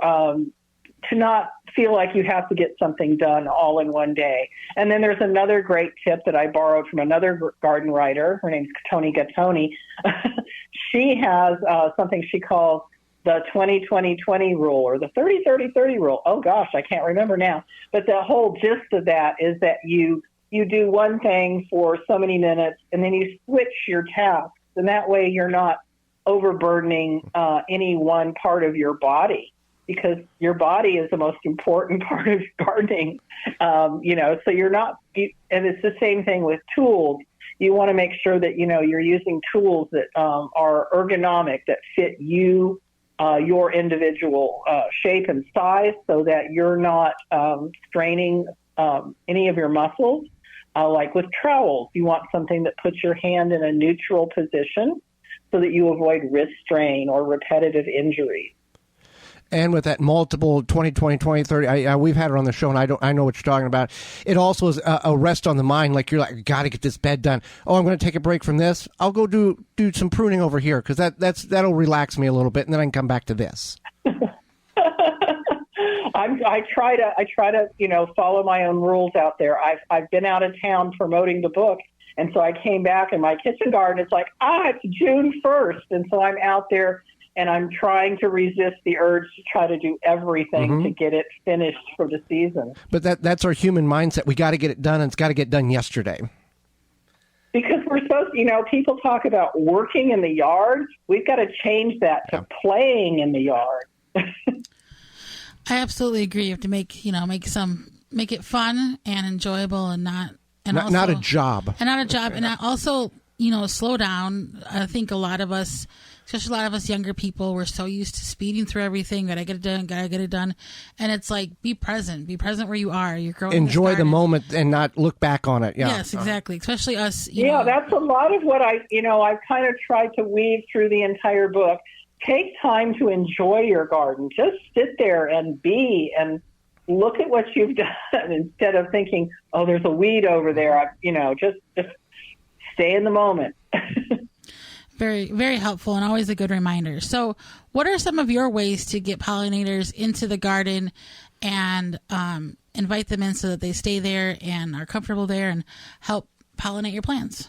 F: not feel like you have to get something done all in one day. And then there's another great tip that I borrowed from another garden writer. Her name's Toni Gattoni. She has something she calls the 20-20-20 rule or the 30-30-30 rule. Oh gosh, I can't remember now. But the whole gist of that is that you do one thing for so many minutes and then you switch your tasks. And that way you're not overburdening any one part of your body, because your body is the most important part of gardening. So you're not, and it's the same thing with tools. You want to make sure that, you're using tools that are ergonomic, that fit you, your individual shape and size, so that you're not straining any of your muscles. Like with trowels, you want something that puts your hand in a neutral position so that you avoid wrist strain or repetitive injuries.
A: And with that multiple 20-20-20-30, we've had it on the show, and I know what you're talking about. It also is a rest on the mind, like you're like, got to get this bed done. Oh, I'm going to take a break from this. I'll go do some pruning over here because that'll relax me a little bit, and then I can come back to this.
F: I try to follow my own rules out there. I've been out of town promoting the book. And so I came back in my kitchen garden. It's like, it's June 1st. And so I'm out there and I'm trying to resist the urge to try to do everything to get it finished for the season.
A: But that's our human mindset. We got to get it done, and it's got to get done yesterday.
F: Because we're supposed to, people talk about working in the yard. We've got to change that to playing in the yard.
C: I absolutely agree. You have to make it fun and enjoyable and not a
A: job.
C: And not a job. And also, slow down. I think a lot of us especially a lot of us younger people, we're so used to speeding through everything. Gotta get it done. And it's like, be present where you are. You're growing.
A: Enjoy the moment and not look back on it. Yeah.
C: Yes, exactly. Especially us.
F: That's a lot of what I've kind of tried to weave through the entire book. Take time to enjoy your garden. Just sit there and be and look at what you've done instead of thinking, oh, there's a weed over there. Just stay in the moment.
C: Very, very helpful and always a good reminder. So what are some of your ways to get pollinators into the garden and invite them in so that they stay there and are comfortable there and help pollinate your plants?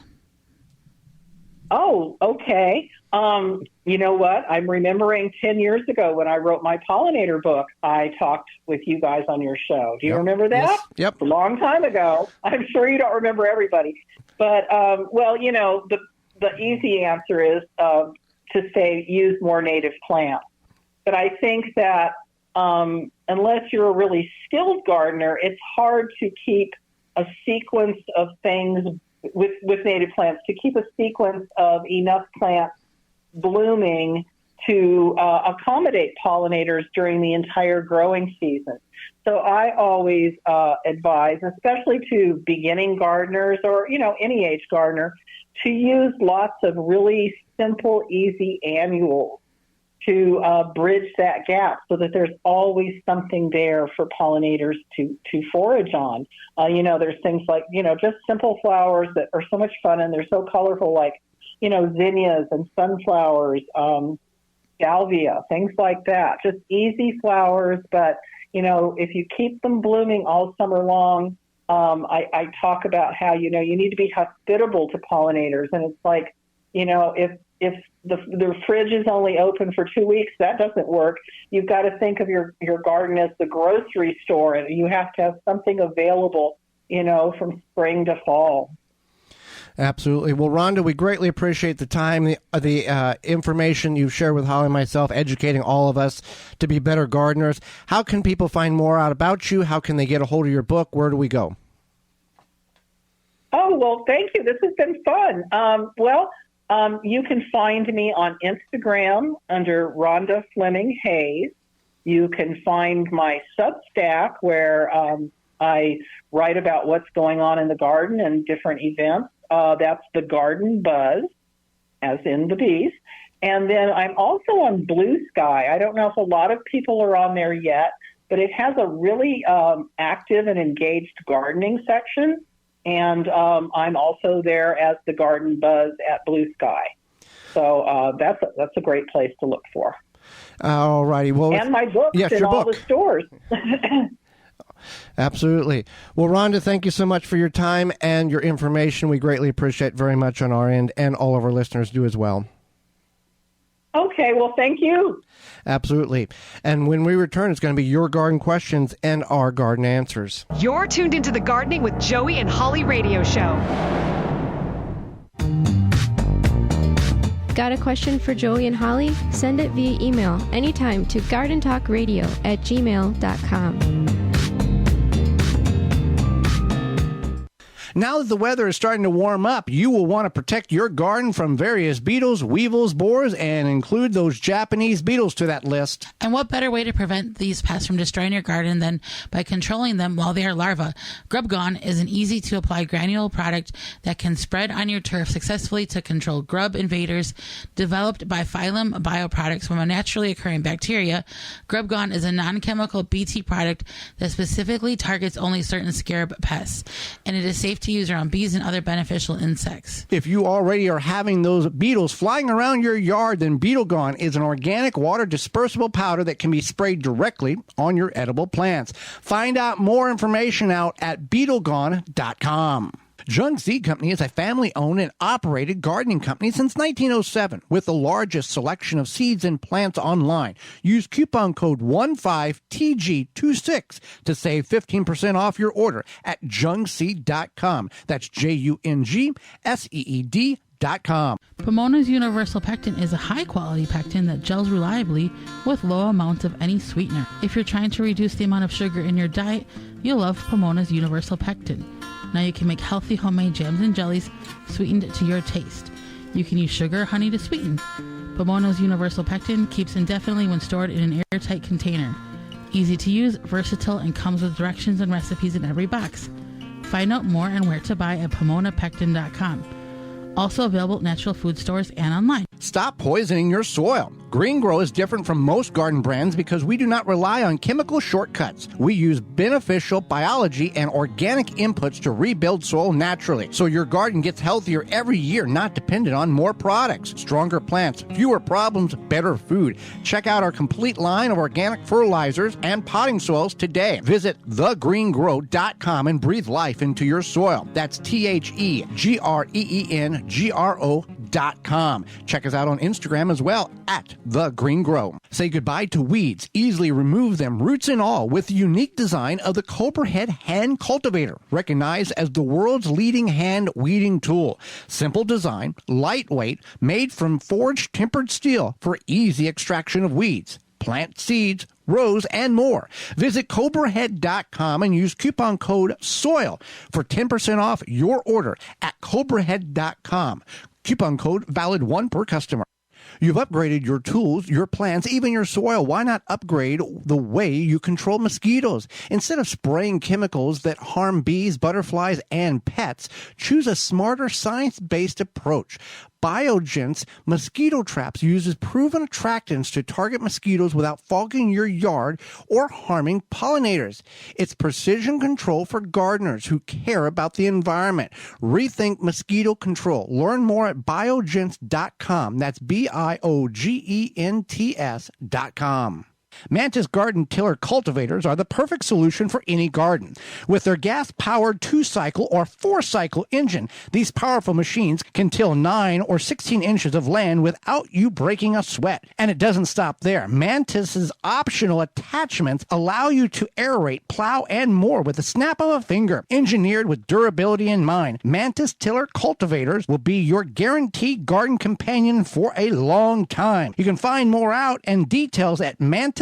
F: Oh, okay. You know what? I'm remembering 10 years ago when I wrote my pollinator book, I talked with you guys on your show. Do you remember that?
A: Yes. Yep.
F: A long time ago. I'm sure you don't remember everybody. But, the easy answer is to say use more native plants. But I think that unless you're a really skilled gardener, it's hard to keep a sequence of things with native plants, to keep a sequence of enough plants blooming to accommodate pollinators during the entire growing season. So I always advise, especially to beginning gardeners or, any age gardener, to use lots of really simple, easy annuals to bridge that gap so that there's always something there for pollinators to forage on. There's things like, just simple flowers that are so much fun and they're so colorful, like, zinnias and sunflowers, salvia, things like that. Just easy flowers, but, if you keep them blooming all summer long, I talk about how, you need to be hospitable to pollinators. And it's like, if the fridge is only open for 2 weeks, that doesn't work. You've got to think of your garden as the grocery store, and you have to have something available, from spring to fall.
A: Absolutely. Well, Rhonda, we greatly appreciate the time, the information you've shared with Holly and myself, educating all of us to be better gardeners. How can people find more out about you? How can they get a hold of your book? Where do we go?
F: Oh, well, thank you. This has been fun. You can find me on Instagram under Rhonda Fleming Hayes. You can find my Substack where I write about what's going on in the garden and different events. That's the Garden Buzz, as in the bees. And then I'm also on Blue Sky. I don't know if a lot of people are on there yet, but it has a really active and engaged gardening section. And I'm also there as the Garden Buzz at Blue Sky. So that's a great place to look for.
A: All righty. Well,
F: and my books in all the stores.
A: Absolutely. Well, Rhonda, thank you so much for your time and your information. We greatly appreciate very much on our end, and all of our listeners do as well.
F: Okay, well, thank you.
A: Absolutely. And when we return, it's going to be your garden questions and our garden answers.
D: You're tuned into the Gardening with Joey and Holly radio show.
B: Got a question for Joey and Holly? Send it via email anytime to gardentalkradio@gmail.com.
A: Now that the weather is starting to warm up, you will want to protect your garden from various beetles, weevils, borers, and include those Japanese beetles to that list.
C: And what better way to prevent these pests from destroying your garden than by controlling them while they are larvae? Grub Gone is an easy-to-apply granule product that can spread on your turf successfully to control grub invaders. Developed by Phylum Bioproducts from a naturally occurring bacteria, Grub Gone is a non-chemical BT product that specifically targets only certain scarab pests, and it is safe to use around bees and other beneficial insects.
A: If you already are having those beetles flying around your yard, then Beetle Gone is an organic water dispersible powder that can be sprayed directly on your edible plants. Find out more information out at BeetleGone.com. Jung Seed Company is a family-owned and operated gardening company since 1907 with the largest selection of seeds and plants online. Use coupon code 15TG26 to save 15% off your order at jungseed.com. That's JUNGSEED.com.
C: Pomona's Universal Pectin is a high-quality pectin that gels reliably with low amounts of any sweetener. If you're trying to reduce the amount of sugar in your diet, you'll love Pomona's Universal Pectin. Now you can make healthy homemade jams and jellies sweetened to your taste. You can use sugar or honey to sweeten. Pomona's Universal Pectin keeps indefinitely when stored in an airtight container. Easy to use, versatile, and comes with directions and recipes in every box. Find out more and where to buy at PpomonaPectin.com. Also available at natural food stores and online.
A: Stop poisoning your soil. Green Grow is different from most garden brands because we do not rely on chemical shortcuts. We use beneficial biology and organic inputs to rebuild soil naturally, so your garden gets healthier every year, not dependent on more products. Stronger plants, fewer problems, better food. Check out our complete line of organic fertilizers and potting soils today. Visit thegreengrow.com and breathe life into your soil. That's TheGreenGro.com. Check us out on Instagram as well at The Green Grow. Say goodbye to weeds. Easily remove them, roots and all, with the unique design of the Copperhead Hand Cultivator, recognized as the world's leading hand weeding tool. Simple design, lightweight, made from forged tempered steel for easy extraction of weeds, plant seeds, rows, and more. Visit Cobrahead.com and use coupon code SOIL for 10% off your order at Cobrahead.com. Coupon code valid 1 per customer. You've upgraded your tools, your plants, even your soil. Why not upgrade the way you control mosquitoes? Instead of spraying chemicals that harm bees, butterflies, and pets, choose a smarter, science-based approach. Biogen's mosquito traps uses proven attractants to target mosquitoes without fogging your yard or harming pollinators. It's precision control for gardeners who care about the environment. Rethink mosquito control. Learn more at biogens.com. That's BIOGENTS.com. Mantis Garden Tiller cultivators are the perfect solution for any garden. With their gas-powered 2-cycle or 4-cycle engine, these powerful machines can till 9 or 16 inches of land without you breaking a sweat. And it doesn't stop there. Mantis's optional attachments allow you to aerate, plow, and more with the snap of a finger. Engineered with durability in mind, Mantis Tiller cultivators will be your guaranteed garden companion for a long time. You can find more out and details at mantis.com.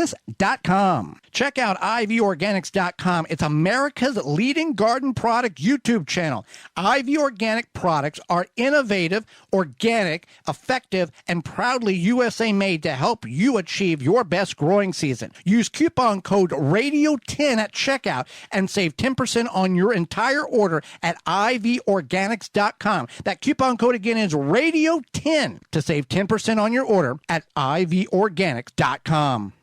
A: Check out ivorganics.com. It's America's leading garden product YouTube channel. IV Organic products are innovative, organic, effective, and proudly USA made to help you achieve your best growing season. Use coupon code RADIO10 at checkout and save 10% on your entire order at ivorganics.com. That coupon code again is RADIO10 to save 10% on your order at ivorganics.com.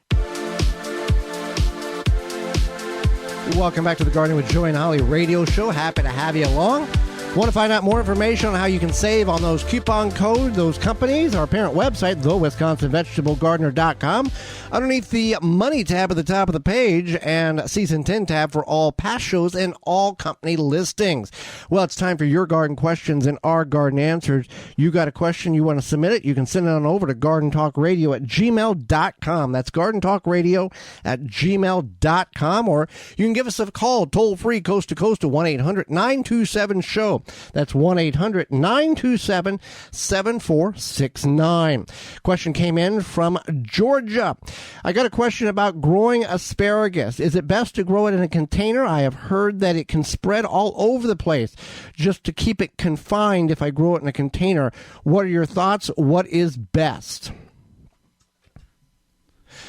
A: Welcome back to the Gardening with Joey and Holly radio show. Happy to have you along. Want to find out more information on how you can save on those coupon codes, those companies, our parent website, thewisconsinvegetablegardener.com. Underneath the Money tab at the top of the page and Season 10 tab for all past shows and all company listings. Well, it's time for your garden questions and our garden answers. You got a question, you want to submit it, you can send it on over to gardentalkradio@gmail.com. That's gardentalkradio@gmail.com, or you can give us a call toll free coast to coast to 1-800-927-SHOW. That's 1-800-927-7469. Question came in from Georgia. I got a question about growing asparagus. Is it best to grow it in a container? I have heard that it can spread all over the place. Just to keep it confined if I grow it in a container. What are your thoughts? What is best?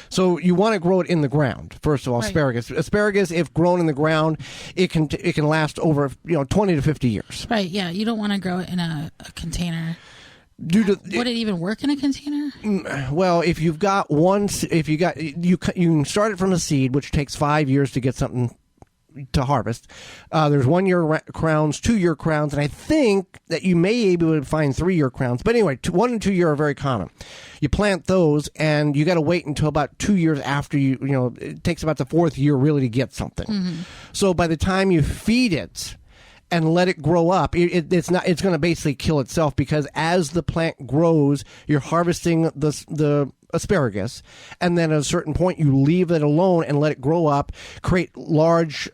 A: So you want to grow it in the ground. First of all, right. Asparagus, if grown in the ground, it can last over 20 to 50 years. Right. Yeah. You don't want to grow it in a container. Would it even work in a container? Well, if you've got you can start it from a seed, which takes 5 years to get something to harvest. There's 1-year crowns, 2-year crowns, and I think that you may be able to find 3-year crowns. But anyway, 1 and 2 year are very common. You plant those, and you got to wait until about 2 years after it takes about the 4th year really to get something. Mm-hmm. So by the time you feed it and let it grow up, it's going to basically kill itself, because as the plant grows, you're harvesting the asparagus, and then at a certain point you leave it alone and let it grow up, create large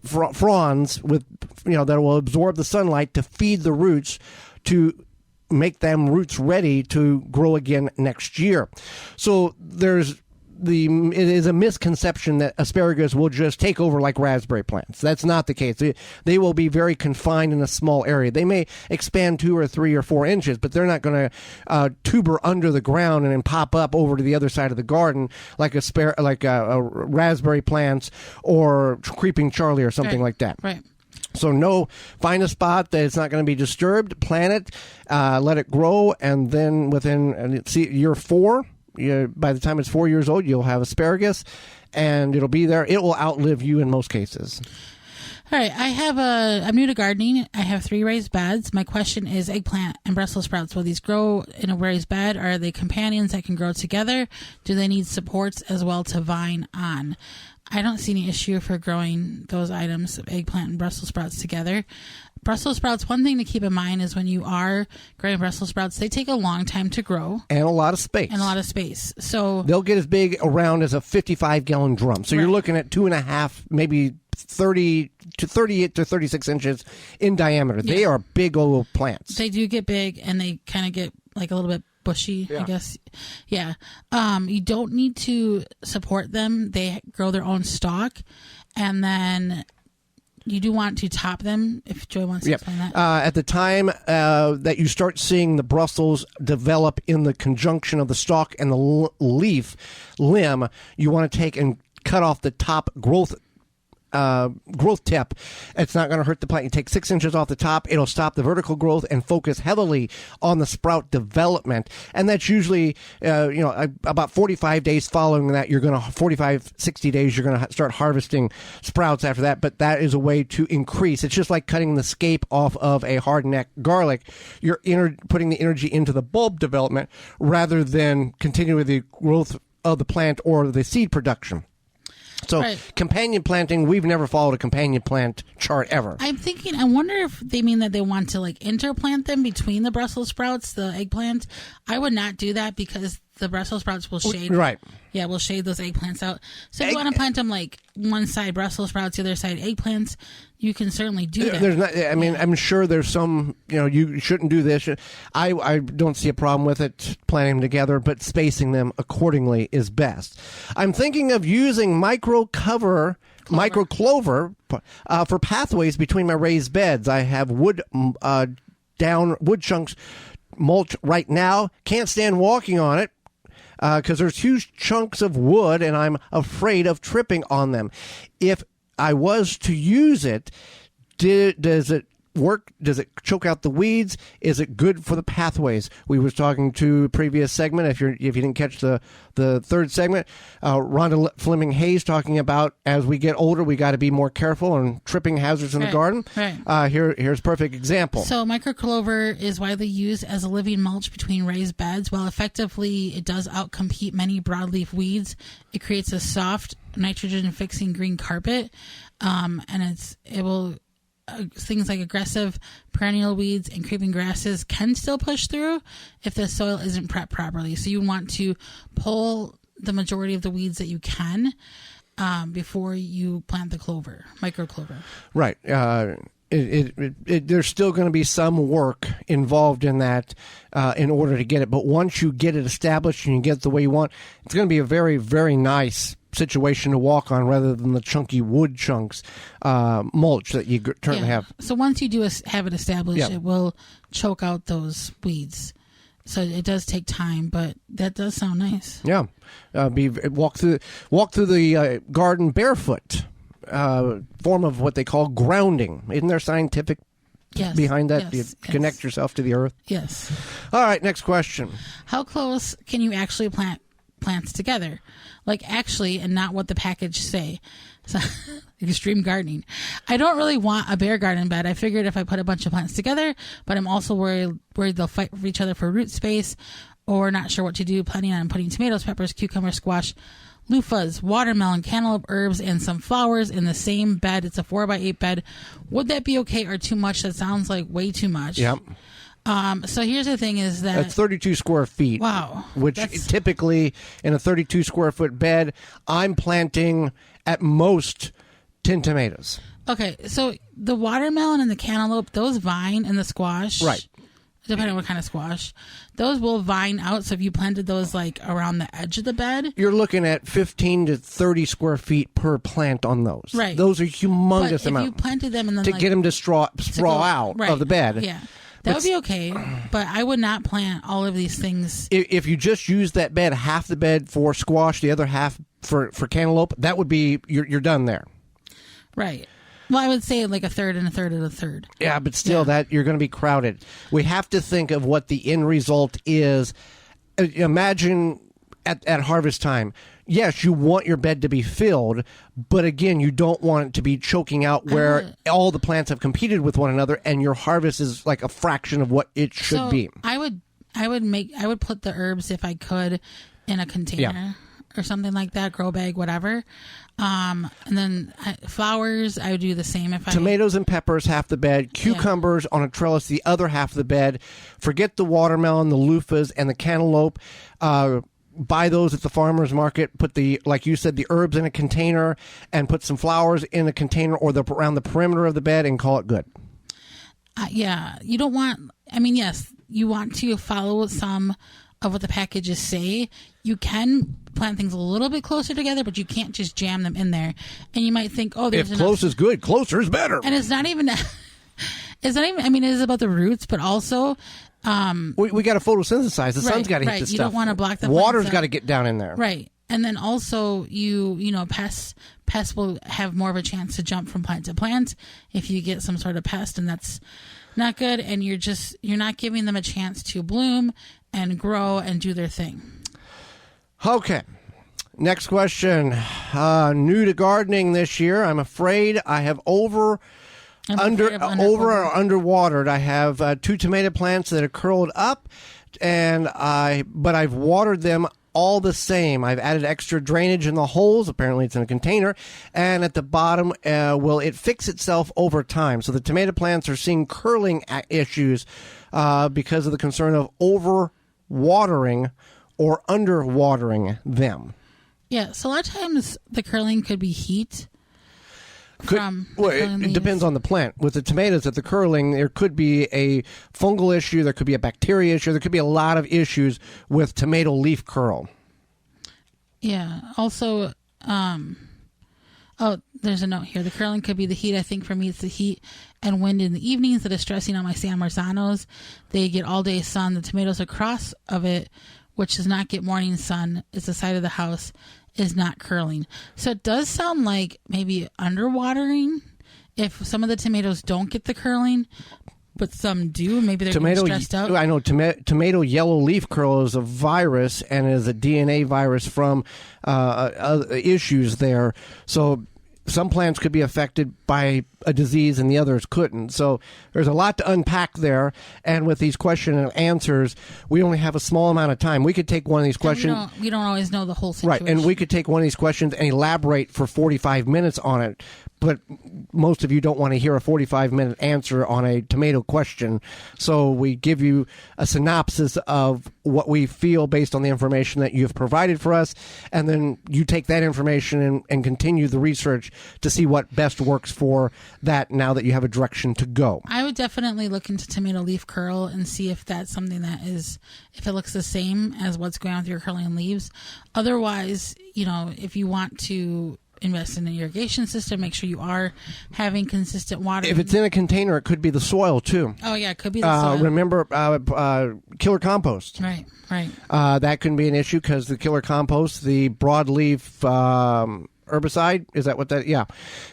A: fronds with that will absorb the sunlight to feed the roots to make them roots ready to grow again next year. So there's it is a misconception that asparagus will just take over like raspberry plants. That's not the case. They will be very confined in a small area. They may expand 2 or 3 or 4 inches, but they're not going to tuber under the ground and then pop up over to the other side of the garden like a raspberry plants or creeping Charlie or something like that.
C: Right.
A: So find a spot that it's not going to be disturbed, plant it, let it grow, and then within year 4, by the time it's 4 years old, you'll have asparagus, and it'll be there. It will outlive you in most cases.
C: All right, I'm new to gardening. I have 3 raised beds. My question is eggplant and Brussels sprouts. Will these grow in a raised bed? Are they companions that can grow together? Do they need supports as well to vine on? I don't see any issue for growing those items, eggplant and Brussels sprouts together. Brussels sprouts, one thing to keep in mind is when you are growing Brussels sprouts, they take a long time to grow.
A: And a lot of space.
C: So
A: they'll get as big around as a 55-gallon drum. So you're looking at 2.5, maybe 30 to 38 to 36 inches in diameter. Yeah. They are big old plants.
C: They do get big, and they kind of get like a little bit bushy, I guess. Yeah. You don't need to support them. They grow their own stalk, and then you do want to top them, if Joy wants to explain that.
A: At the time that you start seeing the Brussels develop in the conjunction of the stalk and the limb, you want to take and cut off the top growth tip. It's not going to hurt the plant. You take 6 inches off the top. It'll stop the vertical growth and focus heavily on the sprout development. And that's usually, about 45 days following that, 60 days, you're going to start harvesting sprouts after that. But that is a way to increase. It's just like cutting the scape off of a hard-neck garlic. You're putting the energy into the bulb development rather than continuing the growth of the plant or the seed production. So companion planting, we've never followed a companion plant chart ever.
C: I wonder if they mean that they want to like interplant them between the Brussels sprouts, the eggplant. I would not do that because the Brussels sprouts will shade.
A: Right.
C: Yeah, we'll shade those eggplants out. So if you want to plant them like one side Brussels sprouts, the other side eggplants, you can certainly do that.
A: There's not. I mean, I'm sure there's some. You shouldn't do this. I don't see a problem with it planting them together, but spacing them accordingly is best. I'm thinking of using micro clover for pathways between my raised beds. I have wood chunks mulch right now. Can't stand walking on it because there's huge chunks of wood, and I'm afraid of tripping on them. If I was to use it, does it work? Does it choke out the weeds? Is it good for the pathways? We was talking to a previous segment. If you didn't catch the third segment, Rhonda Fleming Hayes talking about as we get older, we got to be more careful on tripping hazards in the garden. Right. Here's a perfect example.
C: So microclover is widely used as a living mulch between raised beds. While effectively it does outcompete many broadleaf weeds, it creates a soft nitrogen-fixing green carpet, and it will. Things like aggressive perennial weeds and creeping grasses can still push through if the soil isn't prepped properly. So you want to pull the majority of the weeds that you can before you plant the microclover. Right.
A: There's still going to be some work involved in that in order to get it. But once you get it established and you get it the way you want, it's going to be a very, very nice situation to walk on rather than the chunky wood chunks mulch that you currently have.
C: So once you do have it established, it will choke out those weeds. So it does take time, but that does sound nice.
A: Yeah, walk through the garden barefoot. Form of what they call grounding. Isn't there scientific behind that?
C: Yes,
A: you connect yourself to the earth.
C: Yes.
A: All right, next question.
C: How close can you actually plant plants together? Like actually, and not what the package say. So, extreme gardening. I don't really want a bare garden bed. I figured if I put a bunch of plants together, but I'm also worried they'll fight with each other for root space, or not sure what to do. Planning on putting tomatoes, peppers, cucumber, squash, loofahs, watermelon, cantaloupe, herbs, and some flowers in the same bed. It's a 4x8 bed. Would that be okay or too much? That sounds like way too much.
A: Yep.
C: So here's the thing is that...
A: That's 32 square feet.
C: Wow.
A: Which typically in a 32 square foot bed, I'm planting at most 10 tomatoes.
C: Okay, so the watermelon and the cantaloupe, those vine and the squash...
A: Right.
C: depending on what kind of squash. Those will vine out. So if you planted those like around the edge of the bed,
A: you're looking at 15 to 30 square feet per plant on those.
C: Right.
A: Those are humongous
C: but if you planted them and then
A: to get them to sprawl out of the bed.
C: Yeah. That would be okay, but I would not plant all of these things.
A: If you just use that bed, half the bed for squash, the other half for cantaloupe, that would be, you're done there.
C: Right. Well, I would say like a third and a third and a third.
A: Yeah, but still, that you're going to be crowded. We have to think of what the end result is. Imagine at harvest time. Yes, you want your bed to be filled, but again, you don't want it to be choking out where all the plants have competed with one another, and your harvest is like a fraction of what it should be.
C: I would put the herbs, if I could, in a container or something like that, grow bag, whatever. And then flowers, I would do the same.
A: Tomatoes and peppers, half the bed. Cucumbers on a trellis, the other half of the bed. Forget the watermelon, the loofahs, and the cantaloupe. Buy those at the farmer's market. Put like you said, the herbs in a container, and put some flowers in a container or around the perimeter of the bed, and call it good.
C: You don't want. I mean, yes, you want to follow some of what the packages say. You can plant things a little bit closer together, but you can't just jam them in there. And you might think, oh, there's
A: if close is good, closer is better.
C: And it's not even. I mean, it is about the roots, but also.
A: We got to photosynthesize. The sun's got to hit the stuff.
C: You don't want to block the
A: water's got to get down in there.
C: Right. And then also pests will have more of a chance to jump from plant to plant if you get some sort of pest, and that's not good. And you're not giving them a chance to bloom and grow and do their thing.
A: Okay. Next question. New to gardening this year. I'm afraid I have over or underwatered. I have 2 tomato plants that are curled up, but I've watered them all the same. I've added extra drainage in the holes. Apparently it's in a container. And at the bottom, will it fix itself over time? So the tomato plants are seeing curling issues because of the concern of over-watering or under-watering them.
C: Yeah, so a lot of times the curling could be heat.
A: It depends on the plant. With the tomatoes, at the curling, there could be a fungal issue, there could be a bacteria issue, there could be a lot of issues with tomato leaf curl.
C: Yeah. Also, there's a note here. The curling could be the heat. I think for me, it's the heat and wind in the evenings that is stressing on my San Marzanos. They get all day sun. The tomatoes across of it, which does not get morning sun, is the side of the house, is not curling. So it does sound like maybe underwatering if some of the tomatoes don't get the curling, but some do. Maybe they're getting stressed out.
A: I know tomato yellow leaf curl is a virus and is a DNA virus from issues there. So some plants could be affected by a disease and the others couldn't. So there's a lot to unpack there. And with these question and answers, we only have a small amount of time. We could take one of these questions.
C: We don't always know the whole situation.
A: Right. And we could take one of these questions and elaborate for 45 minutes on it. But most of you don't want to hear a 45-minute answer on a tomato question. So we give you a synopsis of what we feel based on the information that you've provided for us. And then you take that information and continue the research to see what best works for that now that you have a direction to go.
C: I would definitely look into tomato leaf curl and see if that's something that is, if it looks the same as what's going on with your curling leaves. Otherwise, if you want to invest in an irrigation system, make sure you are having consistent water.
A: If it's in a container, it could be the soil too.
C: Oh yeah, it could be the soil.
A: Remember killer compost.
C: Right.
A: That can be an issue because the killer compost, the broadleaf herbicide, is that what that? Yeah,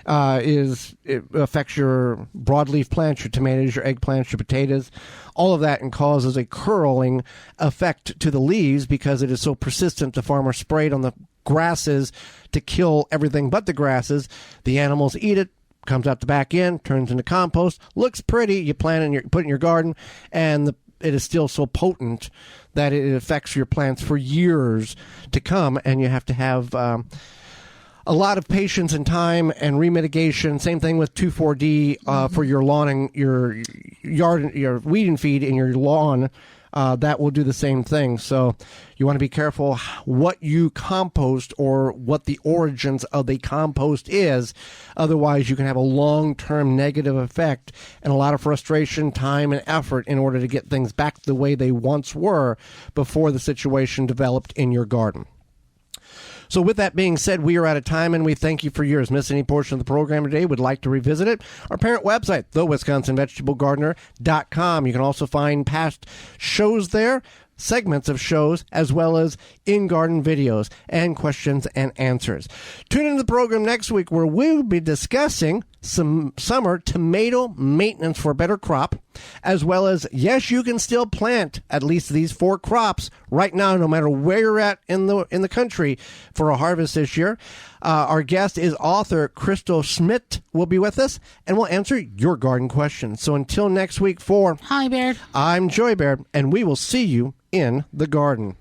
A: it affects your broadleaf plants, your tomatoes, your eggplants, your potatoes, all of that, and causes a curling effect to the leaves because it is so persistent. The farmer sprayed on the grasses to kill everything but the grasses. The animals eat it, comes out the back end, turns into compost, looks pretty. You plant it, put it in your garden, and it is still so potent that it affects your plants for years to come, and you have to have a lot of patience and time and remitigation. Same thing with 2,4-D for your lawn and your yard, your weed and feed in your lawn. that will do the same thing. So you want to be careful what you compost or what the origins of the compost is. Otherwise, you can have a long-term negative effect and a lot of frustration, time, and effort in order to get things back the way they once were before the situation developed in your garden. So with that being said, we are out of time, and we thank you for yours. Miss any portion of the program today, would like to revisit it, our parent website, thewisconsinvegetablegardener.com. You can also find past shows there, segments of shows, as well as in-garden videos and questions and answers. Tune into the program next week where we'll be discussing some summer tomato maintenance for a better crop, as well as, yes, you can still plant at least these 4 crops right now, no matter where you're at in the country for a harvest this year. Our guest is author Crystal Schmidt will be with us, and we'll answer your garden questions. So until next week for
C: Holly Baird,
A: I'm Joy Baird, and we will see you in the garden.